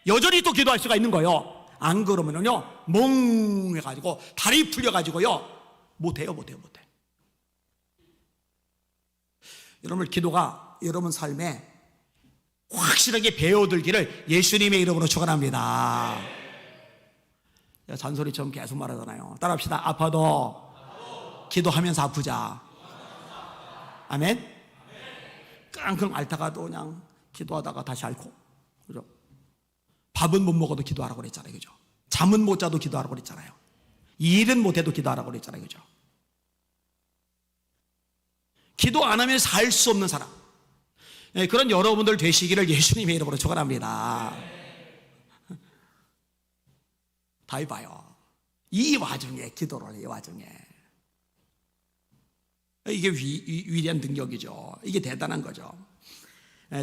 여전히 또 기도할 수가 있는 거예요. 안 그러면은요 멍해가지고 다리 풀려가지고요 못해요. 여러분, 기도가 여러분 삶에 확실하게 배어들기를 예수님의 이름으로 축원합니다. 잔소리처럼 계속 말하잖아요. 따라합시다. 아파도 기도하면서 아프자. 아멘. 깡깡 앓다가도 그냥 기도하다가 다시 앓고, 그죠? 밥은 못 먹어도 기도하라고 그랬잖아요, 그죠? 잠은 못 자도 기도하라고 그랬잖아요. 일은 못해도 기도하라고 그랬잖아요, 그죠? 기도 안 하면 살 수 없는 사람, 그런 여러분들 되시기를 예수님의 이름으로 축원합니다. 다 해봐요. 이 와중에 기도를 이 와중에. 이게 위대한 능력이죠. 이게 대단한 거죠.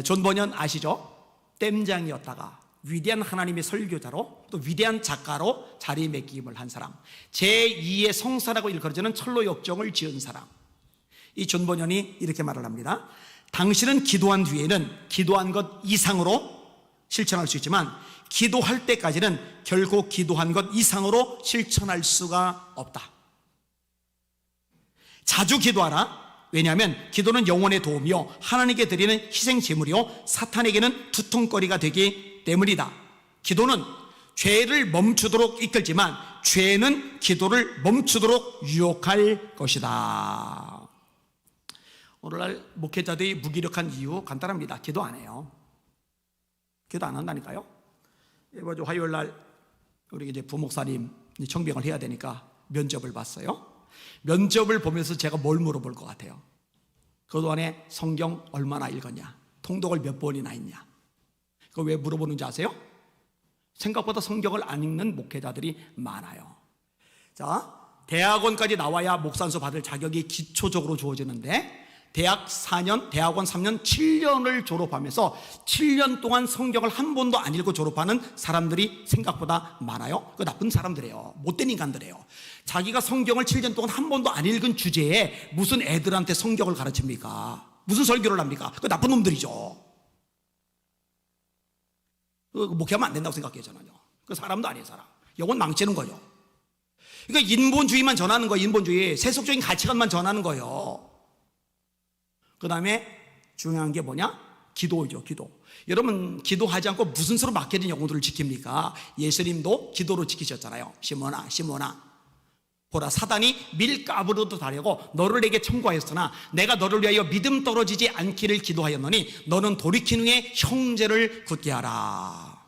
존 버년 아시죠? 댐장이었다가 위대한 하나님의 설교자로 또 위대한 작가로 자리매김을 한 사람, 제2의 성사라고 일컬어지는 철로 역정을 지은 사람. 이 존 버년이 이렇게 말을 합니다. 당신은 기도한 뒤에는 기도한 것 이상으로 실천할 수 있지만 기도할 때까지는 결코 기도한 것 이상으로 실천할 수가 없다. 자주 기도하라. 왜냐하면 기도는 영혼의 도움이요 하나님께 드리는 희생 제물이요 사탄에게는 두통거리가 되기 때문이다. 기도는 죄를 멈추도록 이끌지만 죄는 기도를 멈추도록 유혹할 것이다. 오늘날 목회자들이 무기력한 이유 간단합니다. 기도 안 해요. 기도 안 한다니까요. 이번 주 화요일 날 우리 이제 부목사님 청빙을 해야 되니까 면접을 봤어요. 면접을 보면서 제가 뭘 물어볼 것 같아요? 그동안에 성경 얼마나 읽었냐? 통독을 몇 번이나 했냐? 그거 왜 물어보는지 아세요? 생각보다 성경을 안 읽는 목회자들이 많아요. 자, 대학원까지 나와야 목사안수 받을 자격이 기초적으로 주어지는데 대학원 3년, 7년을 졸업하면서 7년 동안 성경을 한 번도 안 읽고 졸업하는 사람들이 생각보다 많아요. 그 나쁜 사람들이에요. 못된 인간들이에요. 자기가 성경을 7년 동안 한 번도 안 읽은 주제에 무슨 애들한테 성경을 가르칩니까? 무슨 설교를 합니까? 그 나쁜 놈들이죠. 목회하면 안 된다고 생각해요, 저는요. 그 사람도 아니에요, 사람. 영혼 망치는 거죠. 그러니까 인본주의만 전하는 거예요, 인본주의. 세속적인 가치관만 전하는 거예요. 그 다음에 중요한 게 뭐냐? 기도죠, 기도. 여러분, 기도하지 않고 무슨 수로 맡겨진 영혼들을 지킵니까? 예수님도 기도로 지키셨잖아요. 시몬아, 시몬아, 보라, 사단이 밀가부로도 다려고 너를 내게 청구하였으나 내가 너를 위하여 믿음 떨어지지 않기를 기도하였노니 너는 돌이킨 후에 형제를 굳게 하라.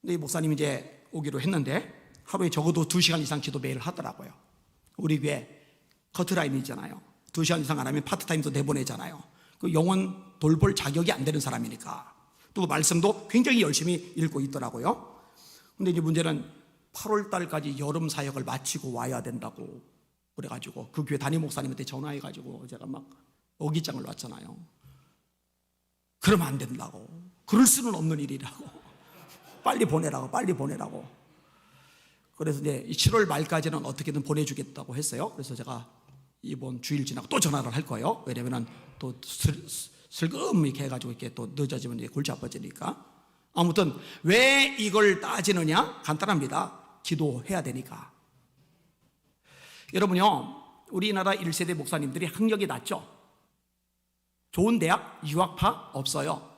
근데 이 목사님이 이제 오기로 했는데 하루에 적어도 2시간 이상 기도 매일 하더라고요. 우리 교회 커트라인 있잖아요. 2시간 이상 안 하면 파트타임도 내보내잖아요. 그 영혼 돌볼 자격이 안 되는 사람이니까. 또 말씀도 굉장히 열심히 읽고 있더라고요. 근데 이제 문제는 8월 달까지 여름 사역을 마치고 와야 된다고 그래가지고 그 교회 담임 목사님한테 전화해가지고 제가 막 어깃장을 놨잖아요. 그러면 안 된다고. 그럴 수는 없는 일이라고. 빨리 보내라고, 빨리 보내라고. 그래서 이제 7월 말까지는 어떻게든 보내주겠다고 했어요. 그래서 제가 이번 주일 지나고 또 전화를 할 거예요. 왜냐면은 또 슬금 이렇게 해가지고 이렇게 또 늦어지면 이제 골치 아파지니까. 아무튼 왜 이걸 따지느냐? 간단합니다. 기도해야 되니까. 여러분요, 우리나라 1세대 목사님들이 학력이 낮죠? 좋은 대학, 유학파 없어요.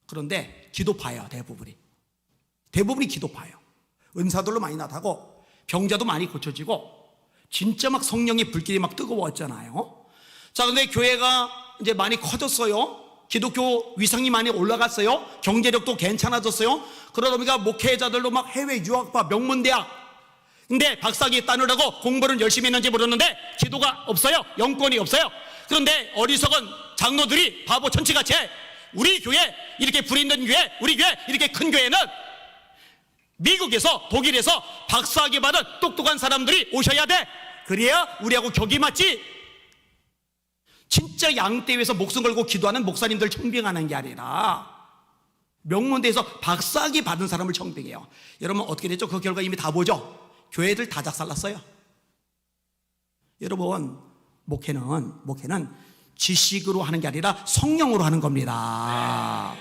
그런데 기도파예요, 대부분이. 대부분이 기도파예요. 은사들로 많이 나타고 병자도 많이 고쳐지고 진짜 막 성령의 불길이 막 뜨거웠잖아요. 자, 근데 교회가 이제 많이 커졌어요. 기독교 위상이 많이 올라갔어요. 경제력도 괜찮아졌어요. 그러다 보니까 목회자들도 막 해외 유학파 명문대학. 근데 박사학위 따느라고 공부를 열심히 했는지 모르는데 기도가 없어요. 영권이 없어요. 그런데 어리석은 장로들이 바보 천치같이 우리 교회 이렇게 불 있는 교회, 우리 교회 이렇게 큰 교회는 미국에서 독일에서 박사학위 받은 똑똑한 사람들이 오셔야 돼. 그래야 우리하고 격이 맞지. 진짜 양떼위에서 목숨 걸고 기도하는 목사님들 청빙하는 게 아니라 명문대에서 박사학위 받은 사람을 청빙해요. 여러분 어떻게 됐죠? 그 결과 이미 다 보죠? 교회들 다 작살났어요. 여러분 목회는 지식으로 하는 게 아니라 성령으로 하는 겁니다.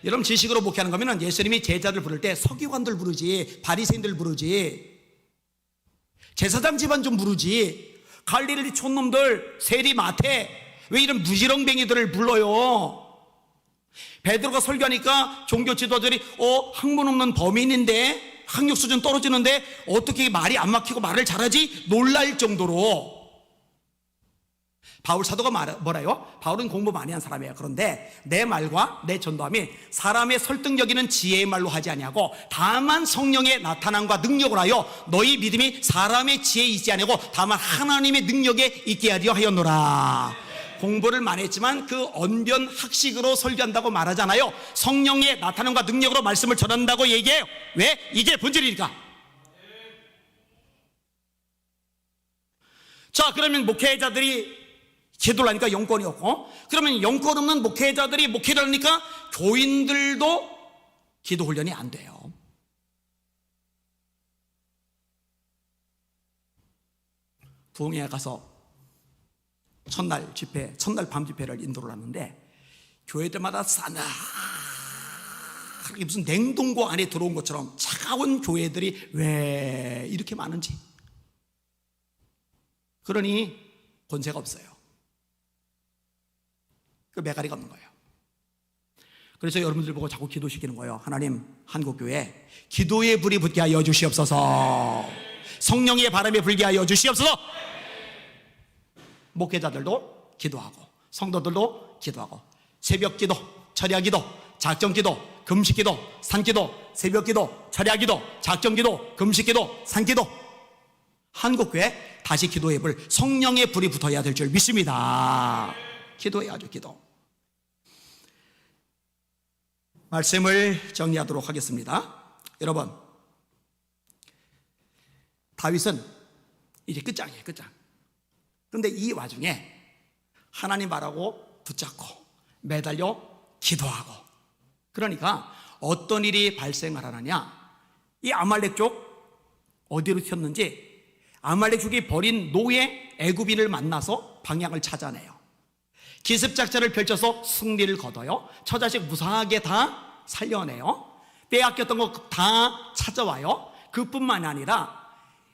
여러분 지식으로 목회하는 거면 예수님이 제자들 부를 때 서기관들 부르지, 바리새인들 부르지, 제사장 집안 좀 부르지, 갈릴리 촌놈들 세리 마태 왜 이런 무지렁뱅이들을 불러요? 베드로가 설교하니까 종교 지도자들이 학문 없는 범인인데 학력 수준 떨어지는데 어떻게 말이 안 막히고 말을 잘하지? 놀랄 정도로. 바울 사도가 뭐라요? 바울은 공부 많이 한 사람이에요. 그런데 내 말과 내 전도함이 사람의 설득력 있는 지혜의 말로 하지 아니하고 다만 성령의 나타남과 능력을 하여 너희 믿음이 사람의 지혜에 있지 아니하고 다만 하나님의 능력에 있게 하려 하였노라. 공부를 많이 했지만 그 언변 학식으로 설교한다고 말하잖아요. 성령의 나타남과 능력으로 말씀을 전한다고 얘기해요. 왜? 이게 본질이니까. 자, 그러면 목회자들이 기도를 하니까 영권이 없고, 그러면 영권 없는 목회자들이 목회를 하니까 교인들도 기도 훈련이 안 돼요. 부흥회에 가서 첫날 밤 집회를 인도를 하는데 교회들마다 싸늘하게 무슨 냉동고 안에 들어온 것처럼 차가운 교회들이 왜 이렇게 많은지. 그러니 권세가 없어요. 그 매가리가 없는 거예요. 그래서 여러분들 보고 자꾸 기도시키는 거예요. 하나님, 한국교회 기도의 불이 붙게 하여 주시옵소서. 성령의 바람에 불게 하여 주시옵소서. 목회자들도 기도하고 성도들도 기도하고 새벽 기도, 철야 기도, 작정기도, 금식기도, 산기도, 새벽기도, 철야기도, 작정기도, 금식기도, 산기도. 한국교회 다시 기도해볼 성령의 불이 붙어야 될 줄 믿습니다. 기도해야죠. 기도. 말씀을 정리하도록 하겠습니다. 여러분, 다윗은 이제 끝장이에요. 끝장. 그런데 이 와중에 하나님 말하고 붙잡고 매달려 기도하고, 그러니까 어떤 일이 발생을 하느냐, 이 아말렉 족 어디로 튀었는지, 아말렉 족이 버린 노예 애굽인을 만나서 방향을 찾아내요. 기습작전을 펼쳐서 승리를 거둬요. 처자식 무사하게 다 살려내요. 빼앗겼던 거 다 찾아와요. 그뿐만 아니라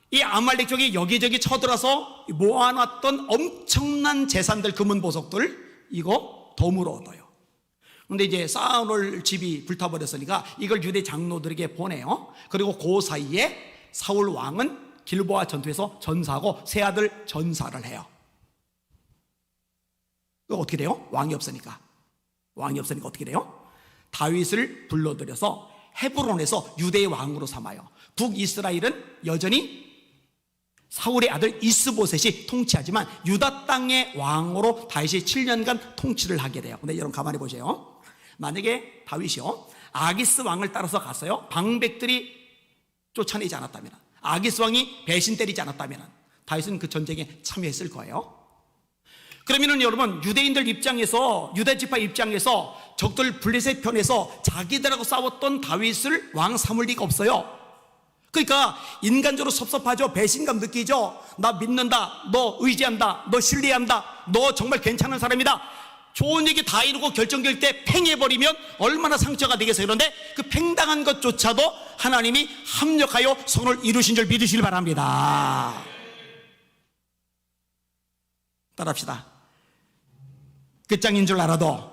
이 아말렉 족이 여기저기 쳐들어서 모아놨던 엄청난 재산들, 금은 보석들, 이거 덤으로 얻어요. 근데 이제 쌓아놓을 집이 불타버렸으니까 이걸 유대 장로들에게 보내요. 그리고 그 사이에 사울 왕은 길보아 전투에서 전사하고 세 아들 전사를 해요. 그거 어떻게 돼요? 왕이 없으니까 어떻게 돼요? 다윗을 불러들여서 헤브론에서 유대의 왕으로 삼아요. 북이스라엘은 여전히 사울의 아들 이스보셋이 통치하지만 유다 땅의 왕으로 다윗이 7년간 통치를 하게 돼요. 근데 여러분 가만히 보세요. 만약에 다윗이요, 아기스 왕을 따라서 갔어요. 방백들이 쫓아내지 않았다면, 아기스 왕이 배신 때리지 않았다면 다윗은 그 전쟁에 참여했을 거예요. 그러면은 여러분, 유대인들 입장에서, 유다 지파 입장에서 적들 블레셋 편에서 자기들하고 싸웠던 다윗을 왕 삼을 리가 없어요. 그러니까 인간적으로 섭섭하죠. 배신감 느끼죠. 나 믿는다, 너 의지한다, 너 신뢰한다, 너 정말 괜찮은 사람이다, 좋은 얘기 다 이루고 결정될 때 팽해버리면 얼마나 상처가 되겠어요. 그런데 그 팽당한 것조차도 하나님이 합력하여 선을 이루신 줄 믿으시길 바랍니다. 따라합시다. 끝장인 줄 알아도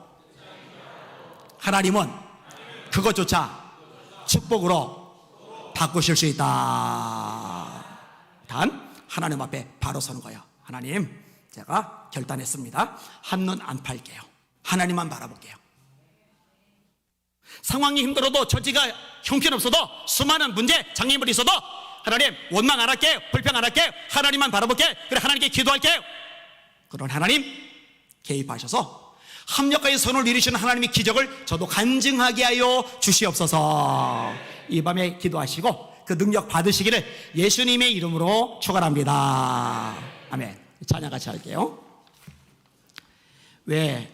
하나님은 그것조차 축복으로 바꾸실 수 있다. 단 하나님 앞에 바로 서는 거예요. 하나님, 제가 결단했습니다. 한눈 안 팔게요. 하나님만 바라볼게요. 상황이 힘들어도, 처지가 형편없어도, 수많은 문제, 장애물이 있어도 하나님 원망 안 할게요. 불평 안 할게요. 하나님만 바라볼게요. 그래, 하나님께 기도할게요. 그런 하나님 개입하셔서 합력하여 선을 이루시는 하나님의 기적을 저도 간증하게 하여 주시옵소서. 이 밤에 기도하시고 그 능력 받으시기를 예수님의 이름으로 축원합니다. 아멘. 찬양 같이 할게요. 왜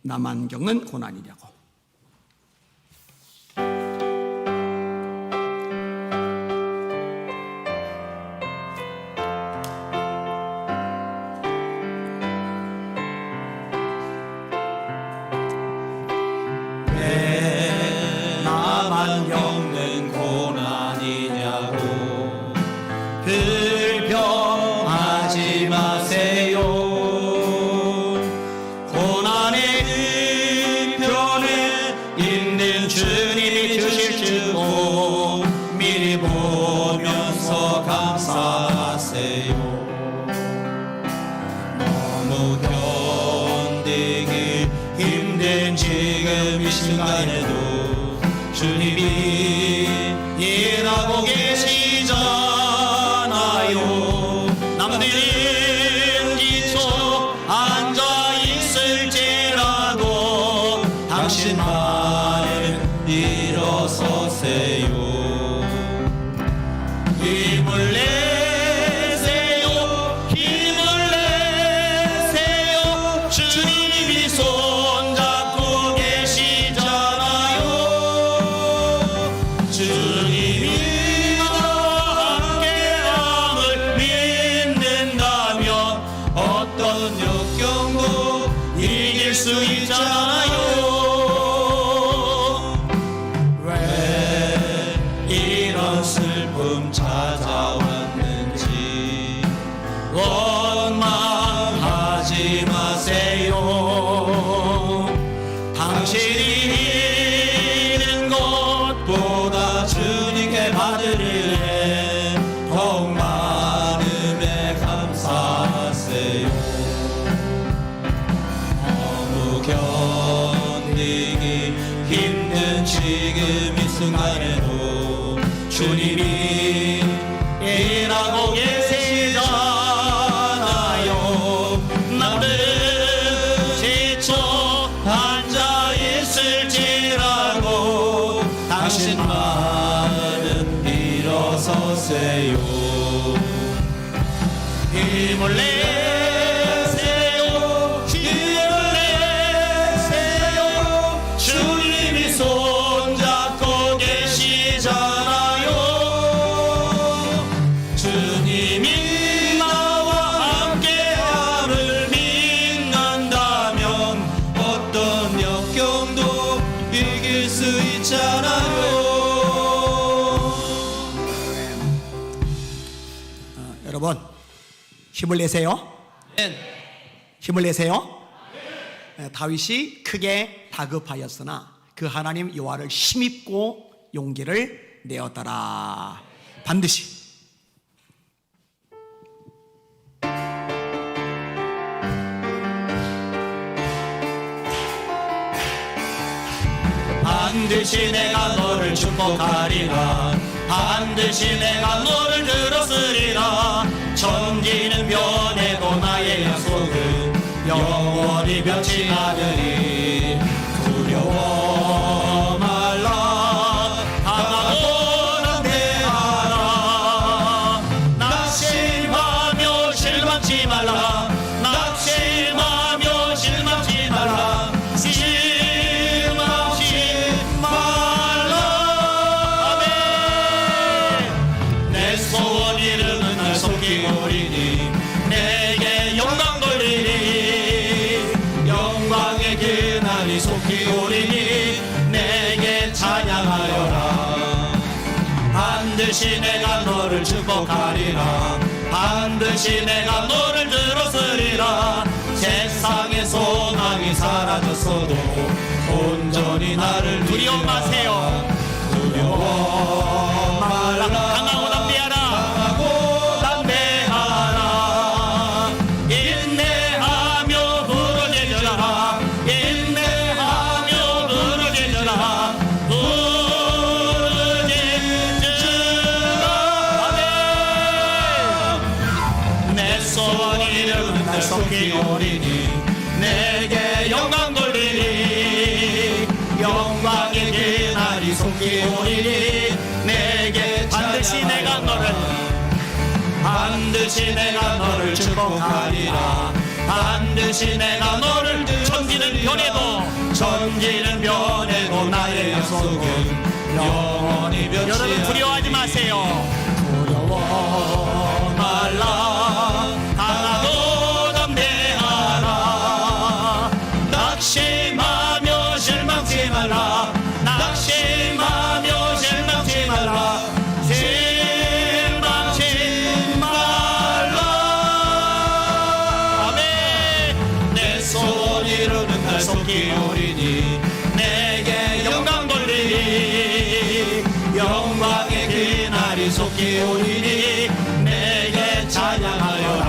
나만 겪는 고난이냐고. 왜 나만 겪는 고난이냐고. 불평하지 마세요. 고난의 편에 있는 주님이 주실지도 미리 보면서 감사하세요. 너무 견디기 힘든 지금 이 시간에도 주님이 일하고 계시잖아요. 남들은 지쳐 앉아있을지라도 당신만은 일어서세요. 힘을 내세요. 지나고 계시잖아요. 남들은 지쳐 앉아있을지라도 당신만은 일어서세요. 힘을 내세요. 힘을 내세요. 주님이 손잡고 계시잖아요. 주님이 나와 함께함을 믿는다면 어떤 역경도 이길 수 있잖아요. 여러분, 힘을 내세요. 힘을 내세요. 다윗이 크게 다급하였으나 그 하나님 여호와를 힘입고 용기를 내었더라. 반드시 반드시 내가 너를 축복하리라. 반드시 내가 너를 들었으리라. 천지는 변해도 나의 약속은 영원히 변치 않으리. 두려워 말라. 강하고 담대하라. 낙심하며 실망치 말라. 낙심하며 실망치 말라. 오리니 내게 영광 돌리니 영광의 그날이 속히 오리니 내게 찬양하여라. 반드시 내가 너를 축복하리라. 반드시 내가 너를 들었으리라. 세상의 소망이 사라졌어도 온전히 나를 두려워 마세요. 두려워 말라. 강하고 담대하라. 인내하며 부르짖으라. 인내하며 부르짖으라. 부르짖으라. 내 소원 이루는 날 속히 오리니 내게 영광 돌리니 영광의 그날이 속히 오리니 내게 반드시 내가 너를 반드시 내가 너를 축복하리라. 반드시 내가 너를 천지는 변해도 천지는 변해도 나의 약속은 영원히 변치 않으리. 여러분 두려워하지 마세요. 두려워 말라. 강하고 담대하라. 낙심하며 실망치 말라. 낙심하며 실망치 말라. 이루는 날 속히 오리니 내게 영광 돌리니 영광의 그날이 속히 오리니 내게 찬양하여라.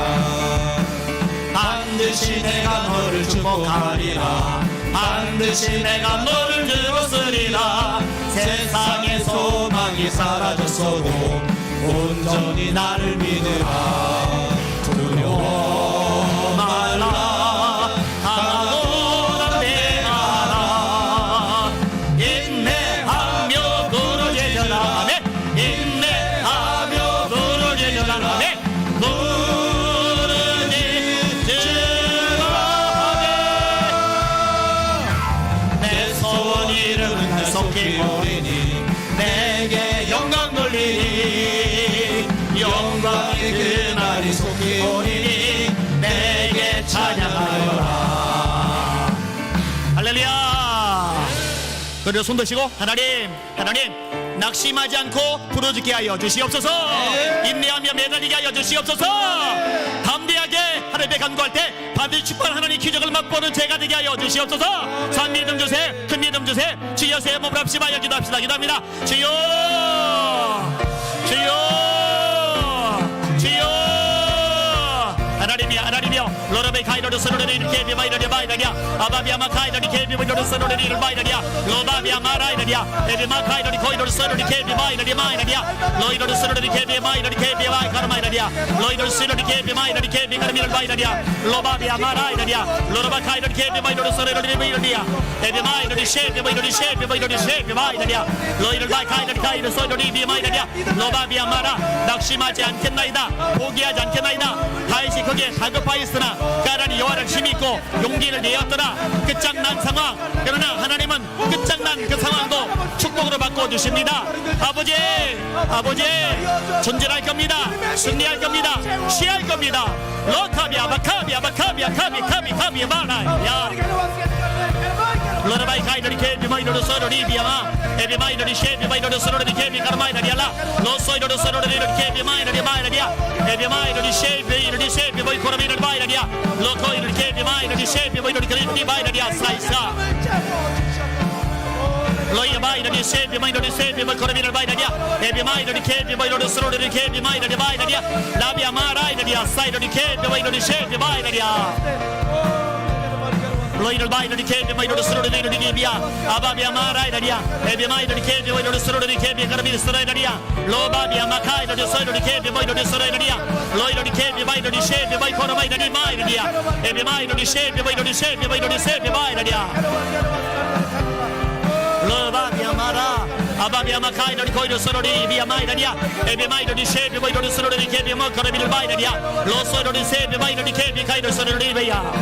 반드시 내가 너를 축복하리라. 반드시 내가 너를 들었으리라. 세상의 소망이 사라졌어도 온전히 나를 믿으라. 두려워 말라. 오리니 내게 영광 돌리니 영광의 그날이 속히 오리니 내게 찬양하여라. 할렐루야. 그리고 손 드시고 하나님 낙심하지 않고 부르짖게 하여 주시옵소서. 인내하며 매달리게 하여 주시옵소서. 담대하게 하늘에 간구할 때 반드시 축복하는 하나님 기적을 맛보는 죄가 되게 하여 주시옵소서. 산 믿음 주세, 큰 믿음 주세. 주여 새 몸을 합심하여 기도합시다. 기도합니다. 주여 주여 주여. 하나님이 기다리며 로라베 카이로드 스로르리를 케비 마이라리아 바이라리아 아바비아마 카이로드 케비 마이로드 스로르리를 바이라리아 로바비아마 라이라리아 에비마 카이로드 코이로드 스로르리 케비 마이라리아 마이라리아 로이로드 스로르리 케비 마이라리 케비 와이카르 마이라리아 로이로드 스로르리 케비 마이라리 케비 가르미를 바이라리아 로바비아마 라이라리아 로라바 카이로드 케비 마이로드 스로르리 바이라리아 에비 마이로드 셰비 마이로드 셰비 마이로드 셰비 마이라리아 로이로드 바이 카이로드 카이로드 스로르리 비 마이라리아 로바비아마라 낙심하지 않겠나이다 포기하지 않겠나이다 다윗이 거기에 다급하였으나 까라니 여호와를 힘입고 용기를 내었더라 끝장난 상황 그러나 하나님은 끝장난 그 상황도 축복으로 바꿔주십니다 아버지 아버지 존재할 겁니다 승리할 겁니다 시할 겁니다 로카비 아바카비 아바카비 아카비 카비 카비 마라야 로라바이 카이더리 케비 마이더리 소로리 비아마 에비 마이더리 셰비 마이더리 소로리 케비 카르마이더리알라 로소이더리 소로리 케비 마이더리 마이더리아 에비 마이더리 셰비 이더리 셰비 마이 코라미더리 마이더리아 로코이더리 케비 마이더리 셰비 마이더리 크리티 마이더리아 사이사 로이야 마이더리 셰비 마이더리 셰비 마이 코라미더리 마이더리아 에비 마이더리 케비 마이더리 소로리 케비 마이더리 마이더리아 라비아 마라이더리아 사이더리 케비 마이더리 셰비 마이더리아 로이를 바이더리 케비 마이더리 스로르리 리비아 아바비아 마라이더리아 에비 마이더리 케비 마이더리 스로르리 케비 가르미 스로르리아 로바비아 마카이더리 스로르리 케비 마이더리 스로르리아 로이더리 케비 마이더리 셰비 마이 코라 마이더리 마이더리아 에비 마이더리 셰비 마이더리 셰비 마이더리 셰비 마이더리아 로바비아 마라 아바비아 마카이더리 코이더 스로르리 비아 마이더리아 에비 마이더리 셰비 마이더리 스로르리 케비 마카라미를 마이더리아 로소이더리 셰비 마이더리 케비 카이더 스로르리 비아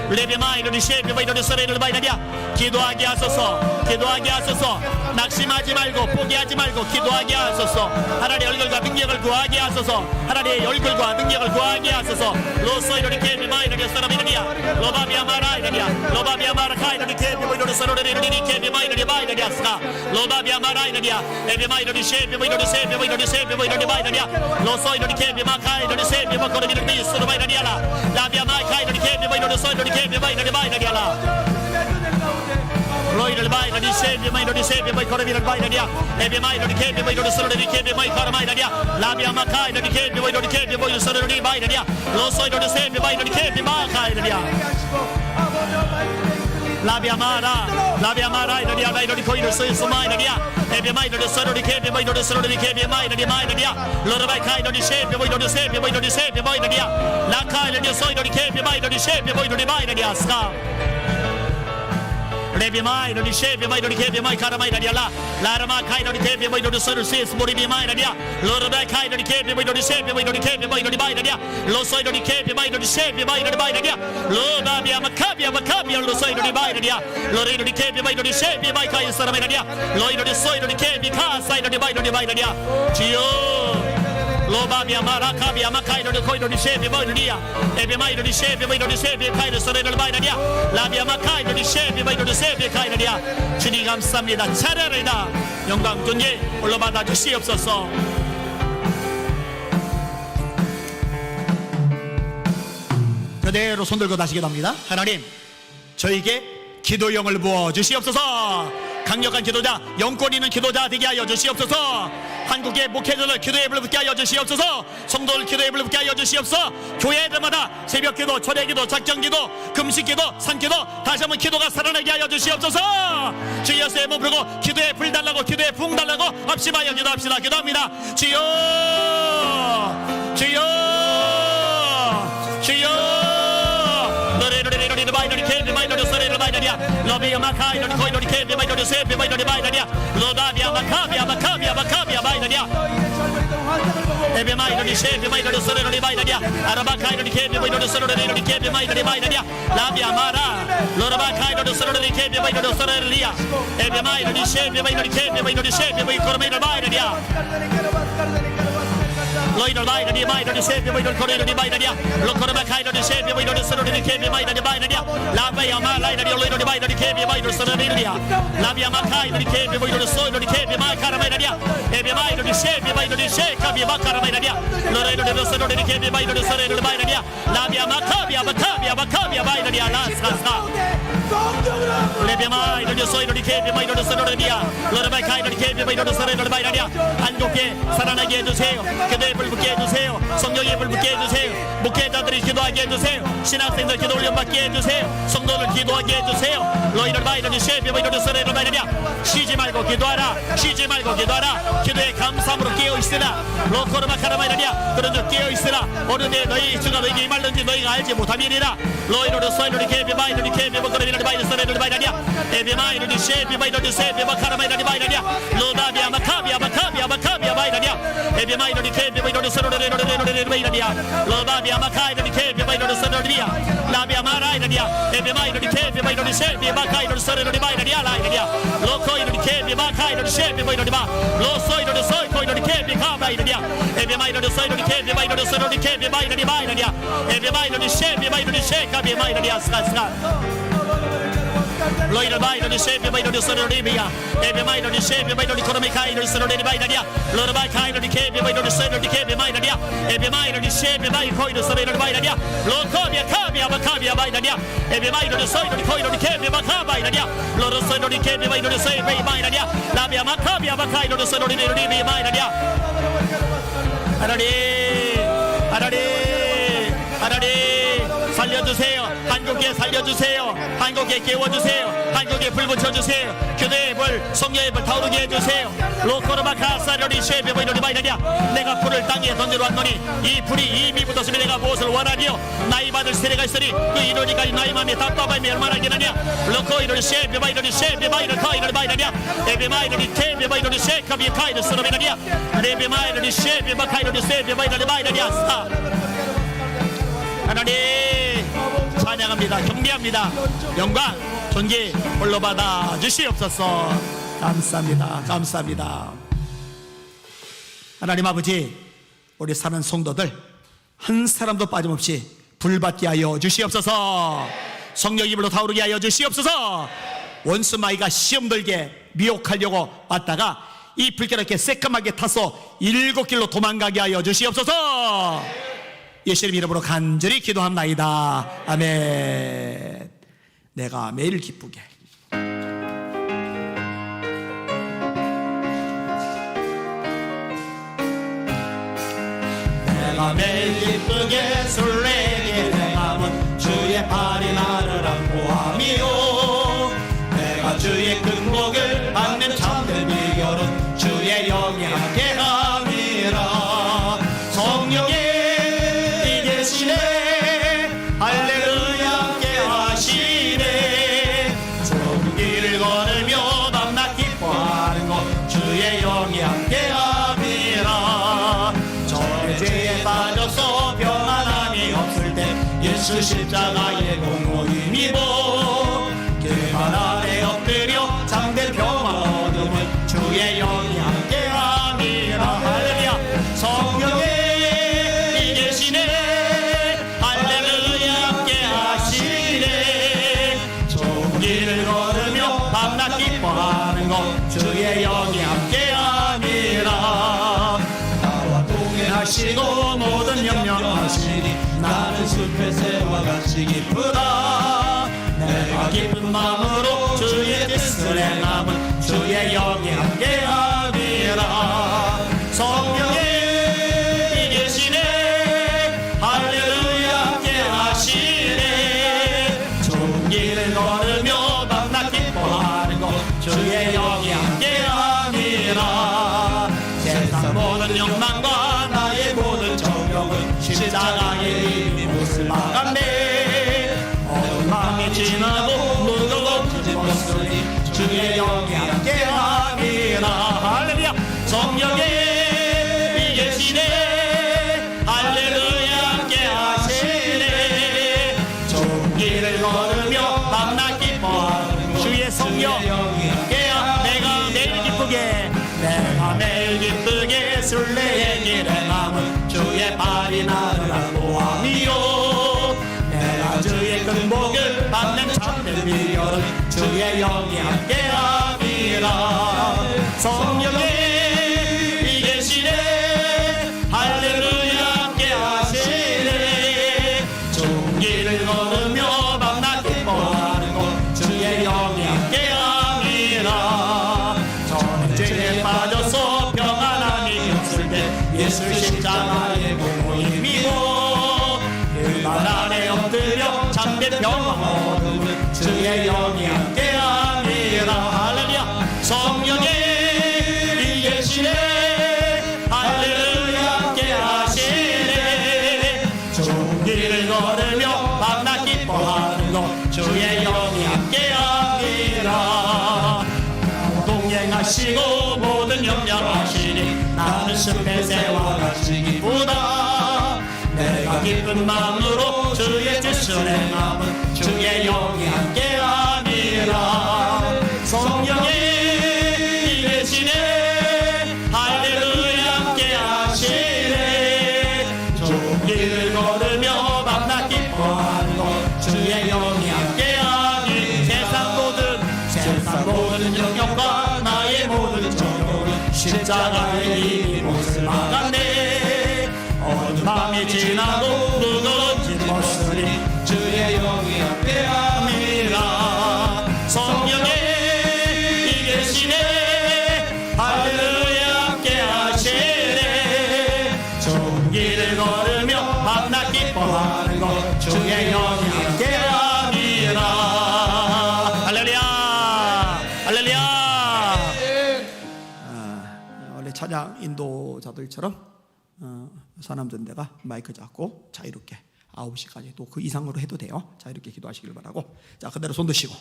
레비마이더리 셰비 마이더리 스로르리 바이더리아 기도하게 하소서 기도하게 하소서 낙심하지 말고 포기하지 말고 기도하게 하소서 하나님의 얼굴과 능력을 구하게 하소서 하나님의 얼굴과 능력을 구하게 하소서 로소이더리 케비 마이더리 스로르리아 로바비아 마라이더리아 로바비아 마라카이더리 케비 마이더리 스로르리 케비 마이더리 바이더리아 스카 로바비아 마라이더리아 에비 마이더리 셰비 마이더리 셰비 마이더리 셰비 마이더리 바이더리아 로소이더리 케비 마카이더리 셰비 마코르미를 미스로 바이더리아라 라비아 마카이더리 케비 마이더리 소이더리 케비 마이더리 바이더리아라 로이를 바이더리 셰비 마이더리 셰비 마이 코르미를 바이더리아 에비 마이더리 케비 마이더리 소르리 케비 마이 코르 마이더리아 라비아 마카이더리 케비 마이더리 케비 마이더리 소르리 바이더리아 로소이더리 셰비 마이더리 케비 마카이더리아 라비아 마라 이더리아 라이더리 코이를 소이스 마이더리아 에비 마이더리 소르리 케비 마이더리 소르리 케비 마이더리 마이더리아 로르바이 카이더리 셰비 마이더리 셰비 마이더리 셰비 마이더리아 라카이더리 소이더리 케비 마이더리 셰비 마이더리 마이더리아 스카 레비 마이더리 셰비 마이더리 케비 마이 카라 마이더리아 라라마 카이더리 케비 마이더리 소르 시스 모리비 마이더리아 로르바이 카이더리 케비 마이더리 셰비 마이더리 케비 마이더리 마이더리아 로소이더리 케비 마이더리 셰비 마이더리 마이더리아 로바비아 마카비아 마카비아 로소이더리 마이더리아 로레이더리 케비 마이더리 셰비 마이 카이 사라 마이더리아 로이더리 소이더리 케비 카사이더리 마이더리 마이더리아 지요 로바비아 마라카비아 마카이더리 코이더리 셰비 마이더리아 에비 마이더리 셰비 마이더리 셰비 카이더리 소레더리 마이더리아 라비아 마카이더리 셰비 마이더리 셰비 카이더리아 주님 감사합니다 차례이다 영광 존재 올라받아 주시옵소서 그대로 손들고 다시 기도합니다 하나님 저에게 기도영을 부어 주시옵소서 강력한 기도자 영권 있는 기도자 되게 하여 주시옵소서 한국의 목회자들 기도에 불붙게 하여 주시옵소서 성도들 기도에 불붙게 하여 주시옵소서 교회들마다 새벽 기도 철회 기도 작정 기도 금식 기도 산기도 다시 한번 기도가 살아나게 하여 주시옵소서 주 예수의 몸 부르고 기도에 불 달라고 기도에 붕 달라고 합심하여 기도합시다 기도합니다 주여 주여 주여 바이더리 케비 마이더리 소리를 바이더리아 로비아 마카이더리 코이더리 케비 마이더리 세비 마이더리 바이더리아 로다비아 마카비아 마카비아 마카비아 바이더리아 에비 마이더리 셰비 마이더리 소리를 바이더리아 아라바카이더리 케비 마이더리 소리를 케비 마이더리 바이더리아 라비아 마라 로라바카이더리 소리를 케비 마이더리 소리를이야 에비 마이더리 셰비 마이더리 케비 마이더리 셰비 마이더리 바이더리아 로이더 바이더리 마이더리 셰비 마이더리 코리더리 바이더리아 로코르바 카이더리 셰비 마이더리 소리를 케비 마이더리 바이더리아 라비아 마라이더리 로이더리 바이더리 케비 마이더리 소리를이야 라비아 마카이더리 케비 마이더리 소이더리 케비 마카라 마이더리아 에비 마이더리 셰비 마이더리 셰카비 마카라 마이더리아 로이더리 소리를 케비 마이더리 소리를 바이더리아 라비아 마카비아 마카비아 마카비아 바이더리아 라스라스라 레비아 마이더리 소이더리 케비 마이더리 소리를이야 로르바 카이더리 케비 마이더리 소리를 바이더리아 한국에 살아나게 해주세요 그대 불붙게 해주세요 성령의 불 붙게 해주세요. 목회자들이 기도하게 해주세요. 신학생들 기도 훈련 받게 해주세요. 성도들 기도하게 해주세요. 너희를 바이러니 쉐비 바이러니 서레를 바이러냐. 쉬지 말고 기도하라. 쉬지 말고 기도하라. 기도에 감사함으로 깨어있으라. 로코르마 카라바이러냐. 그런 줄 깨어있으라. 오늘내 너희 주가 너희에게 임할는지 너희가 알지 못함이니라. 너희로를 서이로리 케비 바이러니 케비 바이러니 바이러니 서레를 바이러냐. 에비 마이러니 쉐비 바이러니 쉐비 바카라바이러니 바이러냐. 로다비아 마카비아 마카비아 마카비아 바이러냐. 에비 마이러니 케비 바이러니 서레를 바이러냐. 로다비아 마카이러니 케비 바이러니 서레리야. 라비아 마라이러냐. 에비 마이러니 케비 바이러니 쉐비 바카이러니 서레를 바이러냐. 라이러냐. 로코이러니 케비 바카이러니 쉐비 바이러니 바. 로소이러니 소이코이러니 케비 카바이러냐. 에비 마이러니 소이러니 케비 바이러니 서레리 케비 바이러니 바이러냐. 에비 마이러니 쉐비 바이러니 쉐카비 바이러냐. 스카스카. 로이를 바이러니 쉐비 바이러니 서로리비야. 에비 마이러니 쉐비 바이러니 코로미카이러니 서로리 바이러니야. 로르바이 카이러니 케비 바이러니 서로리 케비 바이러니야. 에비 마이러니 쉐비 바이코이러니 서로리 바이러니야. 로코비아 카비아 바카비아 바이러니야. 에비 마이러니 서이러니 코이러니 케비 바카 바이러니야. 로르 서이러니 케비 바이러니 서이비 바이러니야. 라비아 마카비아 바카이러니 서로리 리비 바이러니야. 하나님 살려주세요. 한국에 살려주세요. 한국에 깨워주세요. 한국에 불 붙여주세요. 교대의 불, 성령의 불 타오르게 해주세요. 로코르마 카사려리 쉐베 보이노리 바이느냐. 내가 불을 땅에 던져 왔노니 이 불이 이미 붙었으면 내가 무엇을 원하리요. 나이 받을 세례가 있으니 그 이르기까지 나의 마음에 답답함이 얼마나 기나냐. 로코이노리 쉐베 바이노리 쉐베 바이노리 카이노리 바이느냐. 에베 마이노리 케베 바이노리 쉐카비 카이노리 스노베느냐. 레베 마이노리 쉐베 바카이노리 쉐베 바이노리 바이느냐. 스타 하나님 찬양합니다. 경배합니다. 영광 존귀 홀로 받아 주시옵소서. 감사합니다. 감사합니다. 하나님 아버지, 우리 사는 성도들 한 사람도 빠짐없이 불받게 하여 주시옵소서. 성령 입으로 타오르게 하여 주시옵소서. 원수 마귀가 시험 들게 미혹하려고 왔다가 이 불결하게 새까맣게 타서 7길로 도망가게 하여 주시옵소서. 예수님 이름으로 간절히 기도합나이다. 아멘. 내가 매일 기쁘게 내가 매일 기쁘게 술래게 행함은 주의 팔이 나를 안보함이요. 내가 주의 큰 복을 받는 참된 비결은 주의 영이 함께함이라. 성령의 할렐루야 함께하시네. 좁은 길을 걸으며 밤낮 기뻐하는 것 주의 영이 함께함이라. 저의 죄에 빠져서 평안함이 없을 때 예수 십자가의 공로 힘입어 그만 아래 엎드려 잠든 평화 얻음을 주의 영이 함께함이라. 할렐루야. 성령의 주의 영이 함께함이라. 나와 동행하시고 모든 영령하시니 나는 숲의 새와 같이 기쁘다. 내가 기쁜 마음으로 주의 뜻을 행함은 주의 영이 함께함이라. 성령이 계시네. 할렐루야 함께하시네. 좋은 길을 걸으며 밤낮 기뻐하는 것 주의 영이 함께함이라. 세상 모든 욕망과 나의 모든 정욕은 십자가의 이미 못을 막았네. 어두운 밤이 지나도 눈도 없어진 것으니 주의 영이 함께함이라. 할렐루야. 성령이 계시네. 할렐루야 함께하시네. 좋은 길을 걸으며 밤낮 기뻐하는 주의 성령 내가 매일 기쁘게 술래의 길에 남은 주의 발이 나를 안보함이요. 내가 주의 큰 복을 받는 참된 비결은 주의 영이 함께함이라. 성령이 계시네. 할렐루야 함께하시네. 좋은 길을 걸으며 밤낮 기뻐하는 것 주의 영이 함께함이라. 빠져서 평안함이 없을 때 예수 십자가의 공로 힘입어 걸으며 밤낮 기뻐하는 것 주의 영이 함께하리라. 동행하시고 모든 염려하시니 나는 숲의 새와 같이 기쁘다. 내가 기쁜 마음으로 주의 뜻을 행함은 주의 영이 함께하니라. 성령이 계시네 할렐루야 함께하시네. 좋은 길을 걸으며 밤낮 기뻐하는 것 주의 영이 함께하니. 세상 모든 영역과 나의 모든 정욕은 십자가의 이 못을 막았네. 어느 밤이 지나도 무거운 짐 벗으니 주의 영이 함께함이라. 성령이 계시네 할렐루야 함께하시네. 좋은 길을 걸으며 밤낮 기뻐하는 것 주의 영이 함께함이라. 할렐루야 할렐루야. 원래 찬양 인도자들처럼 사남전대가 마이크 잡고 자유롭게 9시까지 또 그 이상으로 해도 돼요. 자유롭게 기도하시길 바라고. 자, 그대로 손 드시고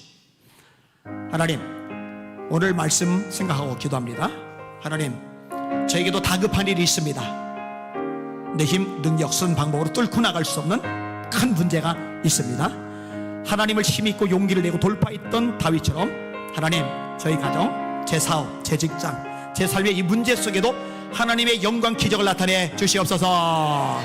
하나님 오늘 말씀 생각하고 기도합니다. 하나님 저에게도 다급한 일이 있습니다. 내 힘, 능력, 쓴 방법으로 뚫고 나갈 수 없는 큰 문제가 있습니다. 하나님을 힘있고 용기를 내고 돌파했던 다윗처럼 하나님 저희 가정, 제 사업, 제 직장, 제 삶의 이 문제 속에도 하나님의 영광 기적을 나타내 주시옵소서.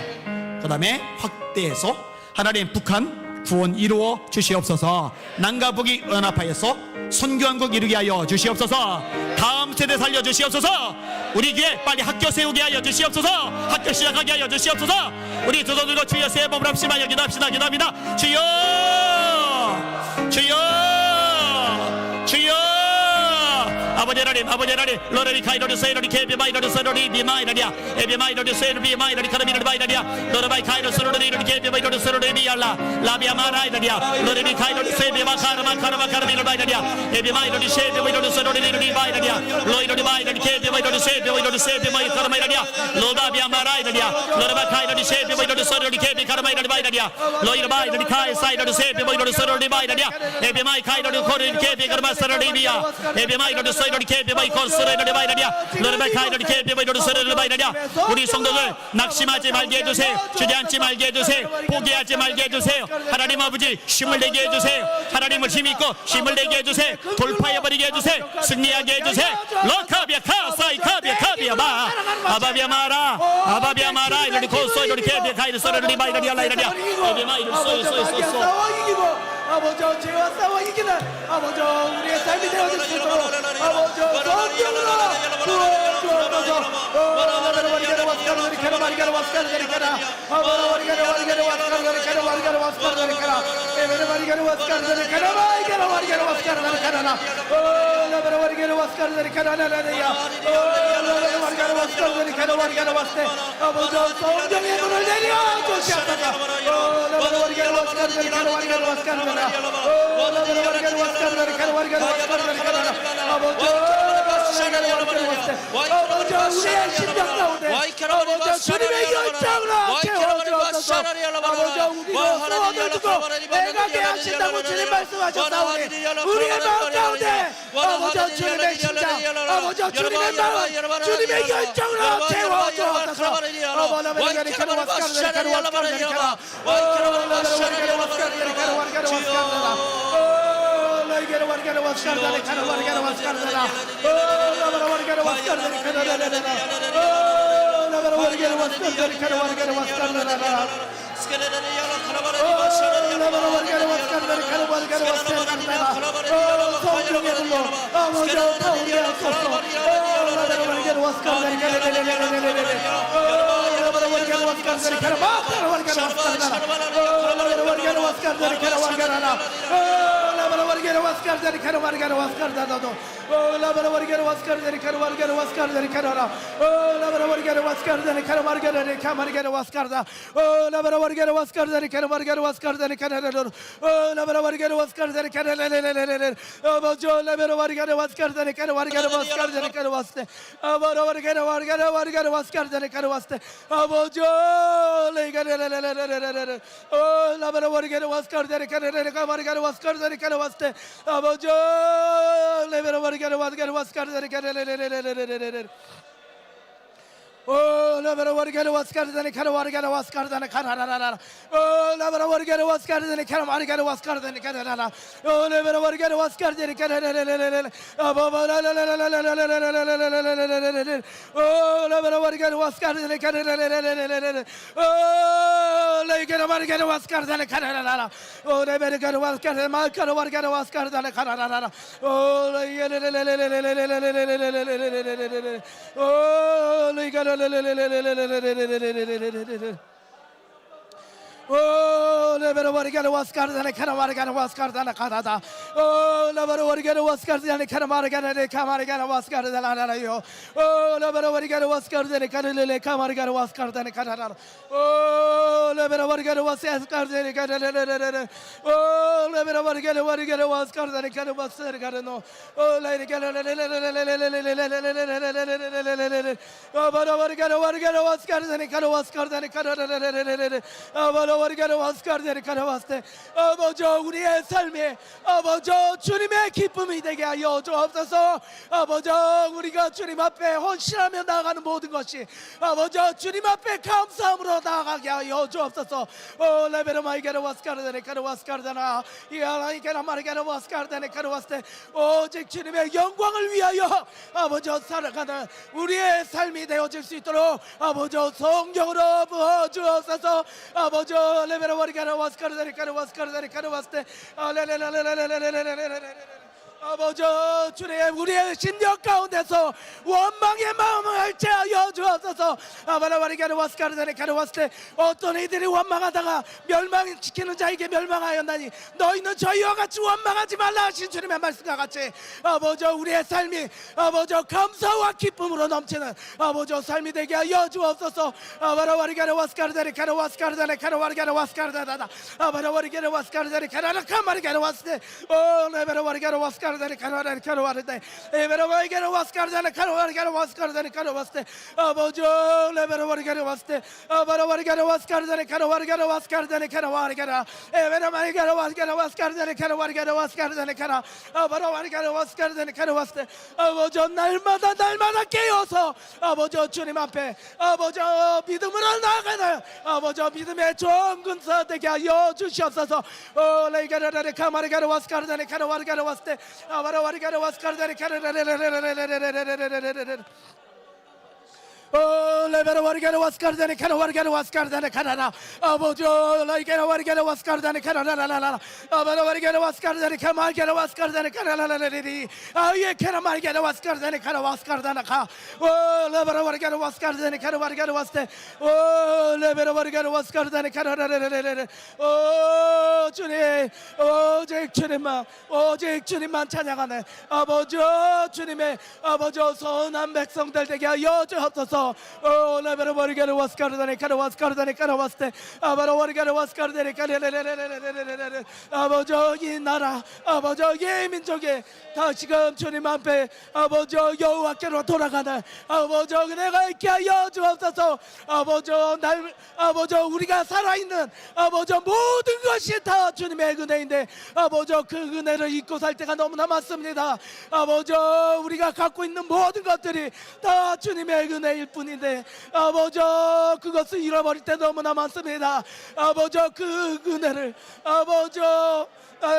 그 다음에 확대해서 하나님 북한 구원 이루어 주시옵소서. 남과 북이 연합하여서 선교한국 이루게 하여 주시옵소서. 다음 세대 살려 주시옵소서. 우리 교회 빨리 학교 세우게 하여 주시옵소서. 학교 시작하게 하여 주시옵소서. 우리 두 손 들고 주여 세 번을 합시다. 기도합시다. 기도합니다. 주여 주여 주여. 아버지 하나님 아버지 하나님 로레리 카이로리 세이로리 케비마이로리 세로리 비마이로리야 에비마이로리 세로리 비마이로리 카르미로리 바이로리야 로레바이 카이로 세로리 이로리 케비마이로리 세로리 비알라 라비아 마라이로리야 로레리 카이로리 세비마 카르마 카르마 카르미로리 바이로리야 에비마이로리 세비마이로리 세로리 이로리 바이로리야 로이로리 바이로리 케비마이로리 세비마이로리 세비마이 카르마이로리야 로다비아 마라이로리야 로레바 카이로리 세비마이로리 세로리 케비 카르마이로리 바이로리야 로이로 바이로리 카이 사이로리 세비마이로리 세로리 바이로리야 에비마이 카이로리 코리 케비 카르마 세로리 비야 에비마이로리 이렇게 개비바이 코스를 바이라냐 너를 카이를 개비바이 로스를 바이라냐. 우리 성도들 낙심하지 말게 해주세요. 주저앉지 말게 해주세요. 포기하지 말게 해주세요. 하나님 아버지 힘을 내게 해주세요. 하나님을 힘있고 힘을 내게 해주세요. 돌파해버리게 해주세요. 승리하게 해주세요. 러카비아 카사이 카비아 카비아 마 아바비아 마라 아바비아 마라 이렇게 코스 이렇게 개비아 카이를 서를 바이라냐 라이라냐 에비마이를 쏘 아버지 죄와 싸워 이기는 아버지 우리의 삶이 되어줄 수 있도록 아버지 성령으로 주옵소서. 성령의 문을 내려 주시옵소서. 우리의 심령 가운데 아버지 주님의 열정으로 채워주옵소서. 아버지 우리로 소원을 두고 애가게 하신다고 주님 말씀하셨사오니 우리의 마음 가운데 아버지 주님의 심장 아버지 주님의 마음 주님의 열정으로 채워주옵소서. varigero vascardani caro varigero vascardado oh la varigero vascardani caro varigero vascardani carara oh la varigero vascardani caro varigero camarigero vascarda oh la varigero vascardani caro varigero vascardani carara oh la varigero vascardani carara oh bojo la varigero vascardani caro varigero vascardani caro vaste oh varigero vascardani caro vaste oh bojo oh la varigero vascardani carara varigero vascardani caro vaste oh bojo la varigero vascardani carara oh la varigero vascardani caro varigero vascardani carara oh la varigero vascardani caro varigero vascardani carara oh la varigero vascardani carara oh la varigero vascardani carara oh la varigero vascardani carara oh la varigero vascardani caro varigero vascardani carara oh la oh la varigero vascardani caro varigero vascardani carada oh la varigero vascardani caro varigero camarigero vascardani yo oh la varigero vascardani carele camarigero vascardani carada oh la varigero vascardani carele oh la varigero vascardani caro vascardani oh la oh varigero vascardani caro vascardani carada varigero vascardani caro vaste 아버저 우리의 삶에 아버저 주님의 기쁨이 되게 하여 주옵소서 아버저 우리가 주님 앞에 헌신하며 나아가는 모든 것이 아버저 주님 앞에 감사함으로 나아가게 하여 주옵소서 오 레베르 마이게로 vascardani caro vascardana 이하나이게나 마르게로 vascardani caro vaste 오직 주님의 영광을 위하여 아버저 살아가는 우리의 삶이 되어질 수 있도록 아버저 성령으로 부어 주옵소서 아버저 레베르 varigero vascardani caro vaste 아버저 주님 우리의 심령 가운데서 원망의 마음을 알체하여 주옵소서 아바라바리게로 vascardani caro vaste 어떤 이들이 원망하다가 멸망시키는 자에게 멸망하였나니 너희는 저희와 같이 원망하지 말라 하신 주님의 말씀과 같이 아버저 우리의 삶이 아버저 감사와 기쁨으로 넘치는 아버저 삶이 되게 하여 주옵소서 아바라바리게로 vascardani caro varigero vascardana 아바라바리게로 vascardani caro camarigero vaste 오 레베로 varigero vascardani caro varigero 에베로 varigero vascardani caro varigero vascardani caro vaste 아버저 레베로 varigero vaste 아바라 varigero vascardani caro varigero vascardani caro varigero 에베로 varigero vascardani caro varigero vascardani caro 아바라 varigero vascardani caro vaste 아버저 날마다 깨어서 아버저 주님 앞에 아버저 믿음으로 나아가는 아버저 믿음의 좋은 군사 되게 하여 주시옵소서 오 레이게르레 카마리게로 vascardani caro varigero vaste 아바라 varigero vascardani caro Oh, leberu varigero vascardani caro varigero vascardani carara abujo leigero varigero vascardani carara abaru varigero vascardani camarigero vascardani carara aye caro marigero vascardani caro vascardani ca oh leberu varigero vascardani caro varigero vaste oh leberu varigero vascardani carara oh 주님 오직 주님만 오직 주님만 찬양하네 아버저 주님의 아버저 선한 백성들 되게 하여 주옵소서 오 레베르 varigero vascardani caro vaste 아바로 varigero vascardani carara 아버저 이 나라 아버저 이 민족에 다시금 주님 앞에 아버저 여호와께로 돌아가는 아버저 내가 있게 하여 주옵소서 아버저 우리가 살아있는 아버저 모든 것이 다 주님의 은혜인데 아버저 그 은혜를 잊고 살 때가 너무나 많습니다 아버저 우리가 갖고 있는 모든 것들이 다 주님의 은혜일 뿐인데 아버저 그것을 잃어버릴 때 너무나 많습니다 아버저 그 은혜를 아버저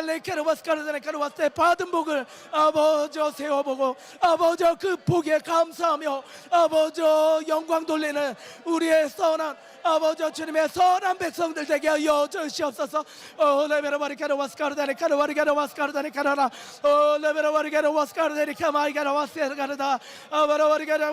레케로 vascardani caro vaste 받은 복을 아버저 세워보고 아버저 그 복에 감사하며 아버저 영광 돌리는 우리의 선한 아버저 주님의 선한 백성들 되게 하여 주시옵소서 오 레베로 varigero vascardani caro varigero vascardani carara 오 레베로 varigero vascardani camarigero vascardani 아바로 varigero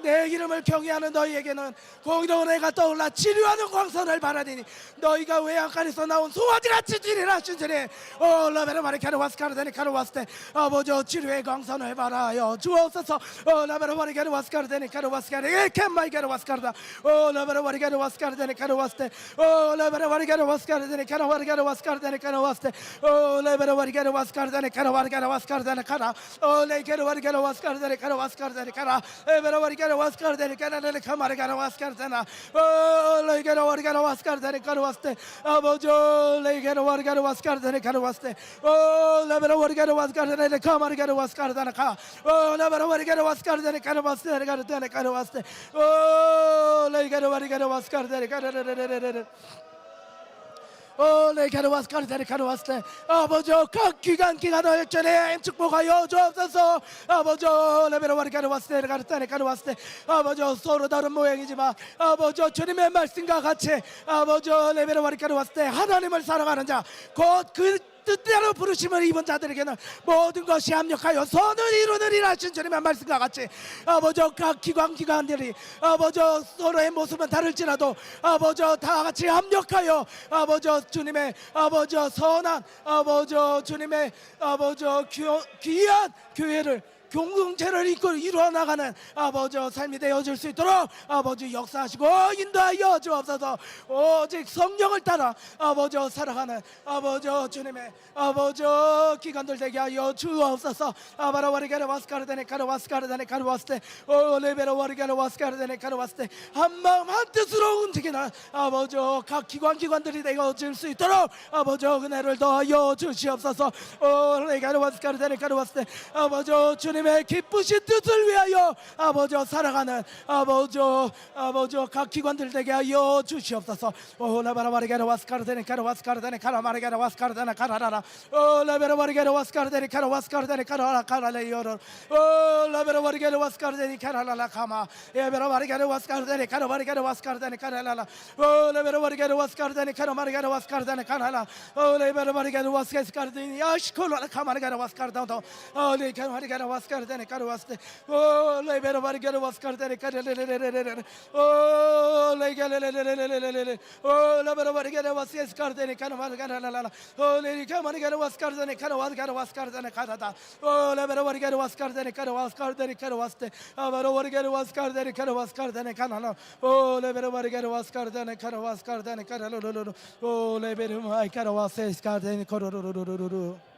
내 이름을 경외하는 너희에게는 공의로운 해가 떠올라 치료하는 광선을 바라리니 너희가 외양간에서 나온 송아지같이 뛰리라 하시니 라베르 마리카르 와스카르데니 카르 와스테 아버지 치료의 광선을 바라여 주옵소서. 라베르 마리카르 와스카르데니 카르 와스카르 캔마이카르 와스카르다 라베르 마리카르 와스카르데니 카르 와스테 라베르 마리카르 와스카르데니 카르 마리카르 와스카르데니 카르 와스테 라베르 마리카르 와스카르데니 카르 마리카르 와스카르데니 카라 레이카르 마리카르 와스카르데니 카르 와스카르데니 카라 에베르 마리카르 와스카르데니 카라레 카마리카르 와스카르데나 레이카르 마리카르 와스카르데니 카르 와스테 아버지 레이카르 마리카르 와스카르데니 카르 와스테 라베르 마리카르 와스카르데니 카마리카르 와스카르데나 카 라베르 마리카르 와스카르데니 카르 와스테 카르데니 카르 와스테 레이카르 마리카르 와스카르데니 카르레레레레레 레이카르와스카르데니 카르와스테 아버지 각 기간을 전에 축복하여 주옵소서. 아버지 레베르와리카르와스테 카르테니 카르와스테 아버지 서로 다른 모양이지만 아버지 주님의 말씀과 같이 아버지 레베르와리카르와스테 하나님을 사랑하는 자 곧 그 뜻대로 부르심을 입은 자들에게는 모든 것이 합력하여 선을 이루느니라 하신 주님의 말씀과 같이 아버지 각 기관들이 아버지 서로의 모습은 다를지라도 아버지 다 같이 합력하여 아버지 주님의 아버지 선한 아버지 주님의 아버지 귀한 교회를 공동체를 이루어 나가는 아버지 삶이 되어질 수 있도록 아버지 역사하시고 인도하여 주옵소서. 오직 성령을 따라 아버지 살아가는 아버지 주님의 아버지 기관들 되게 하여 주옵소서. 아바라와리가라 와스카르데네 카르와스카르데네 카르와스테 레베라와리가라 와스카르데네 카르와스테 한마음 한뜻으로 움직이는 아버지 각 기관들이 되어질 수 있도록 아버지 은혜를 더하여 주시옵소서. 레가라 와스카르데네 카르와스테 아버지 주님 의 기쁘신 뜻을 위하여 아버지 살아가는 아버지 각 기관들 되게 하여 주시옵소서. 라바라바리게라 와스카르데니 카라와스카르데니 카라마리게라 와스카르데니 카라라라 라베라바리게라 와스카르데니 카라와스카르데니 카라라 카라레요로 라베라바리게라 와스카르데니 카라라라 카마 에베라바리게라 와스카르데니 카라바리게라 와스카르데니 카라라라 라베라바리게라 와스카르데니 카라마리게라 와스카르데니 카라라 라베라바리게라 와스카르데니 아시콜라 카마리게라 와스카르다도 레카마리게라 와스카르데니 카르와스테 레베라바리게라 와스카르데니 카레레레레레레 레게레레레레레레 라베라바리게라 와스카르데니 카나마르가라라라 레리카마리게라 와스카르데니 카나와르가라 와스카르데니 카다다 레베라바리게라 와스카르데니 카라와스카르데니 카라와스테 아바라바리게라 와스카르데니 카라와스카르데니 카나나 레베라바리게라 와스카르데니 카라와스카르데니 카라로로로 레베르마이 카라와스카르데니 코로로로로로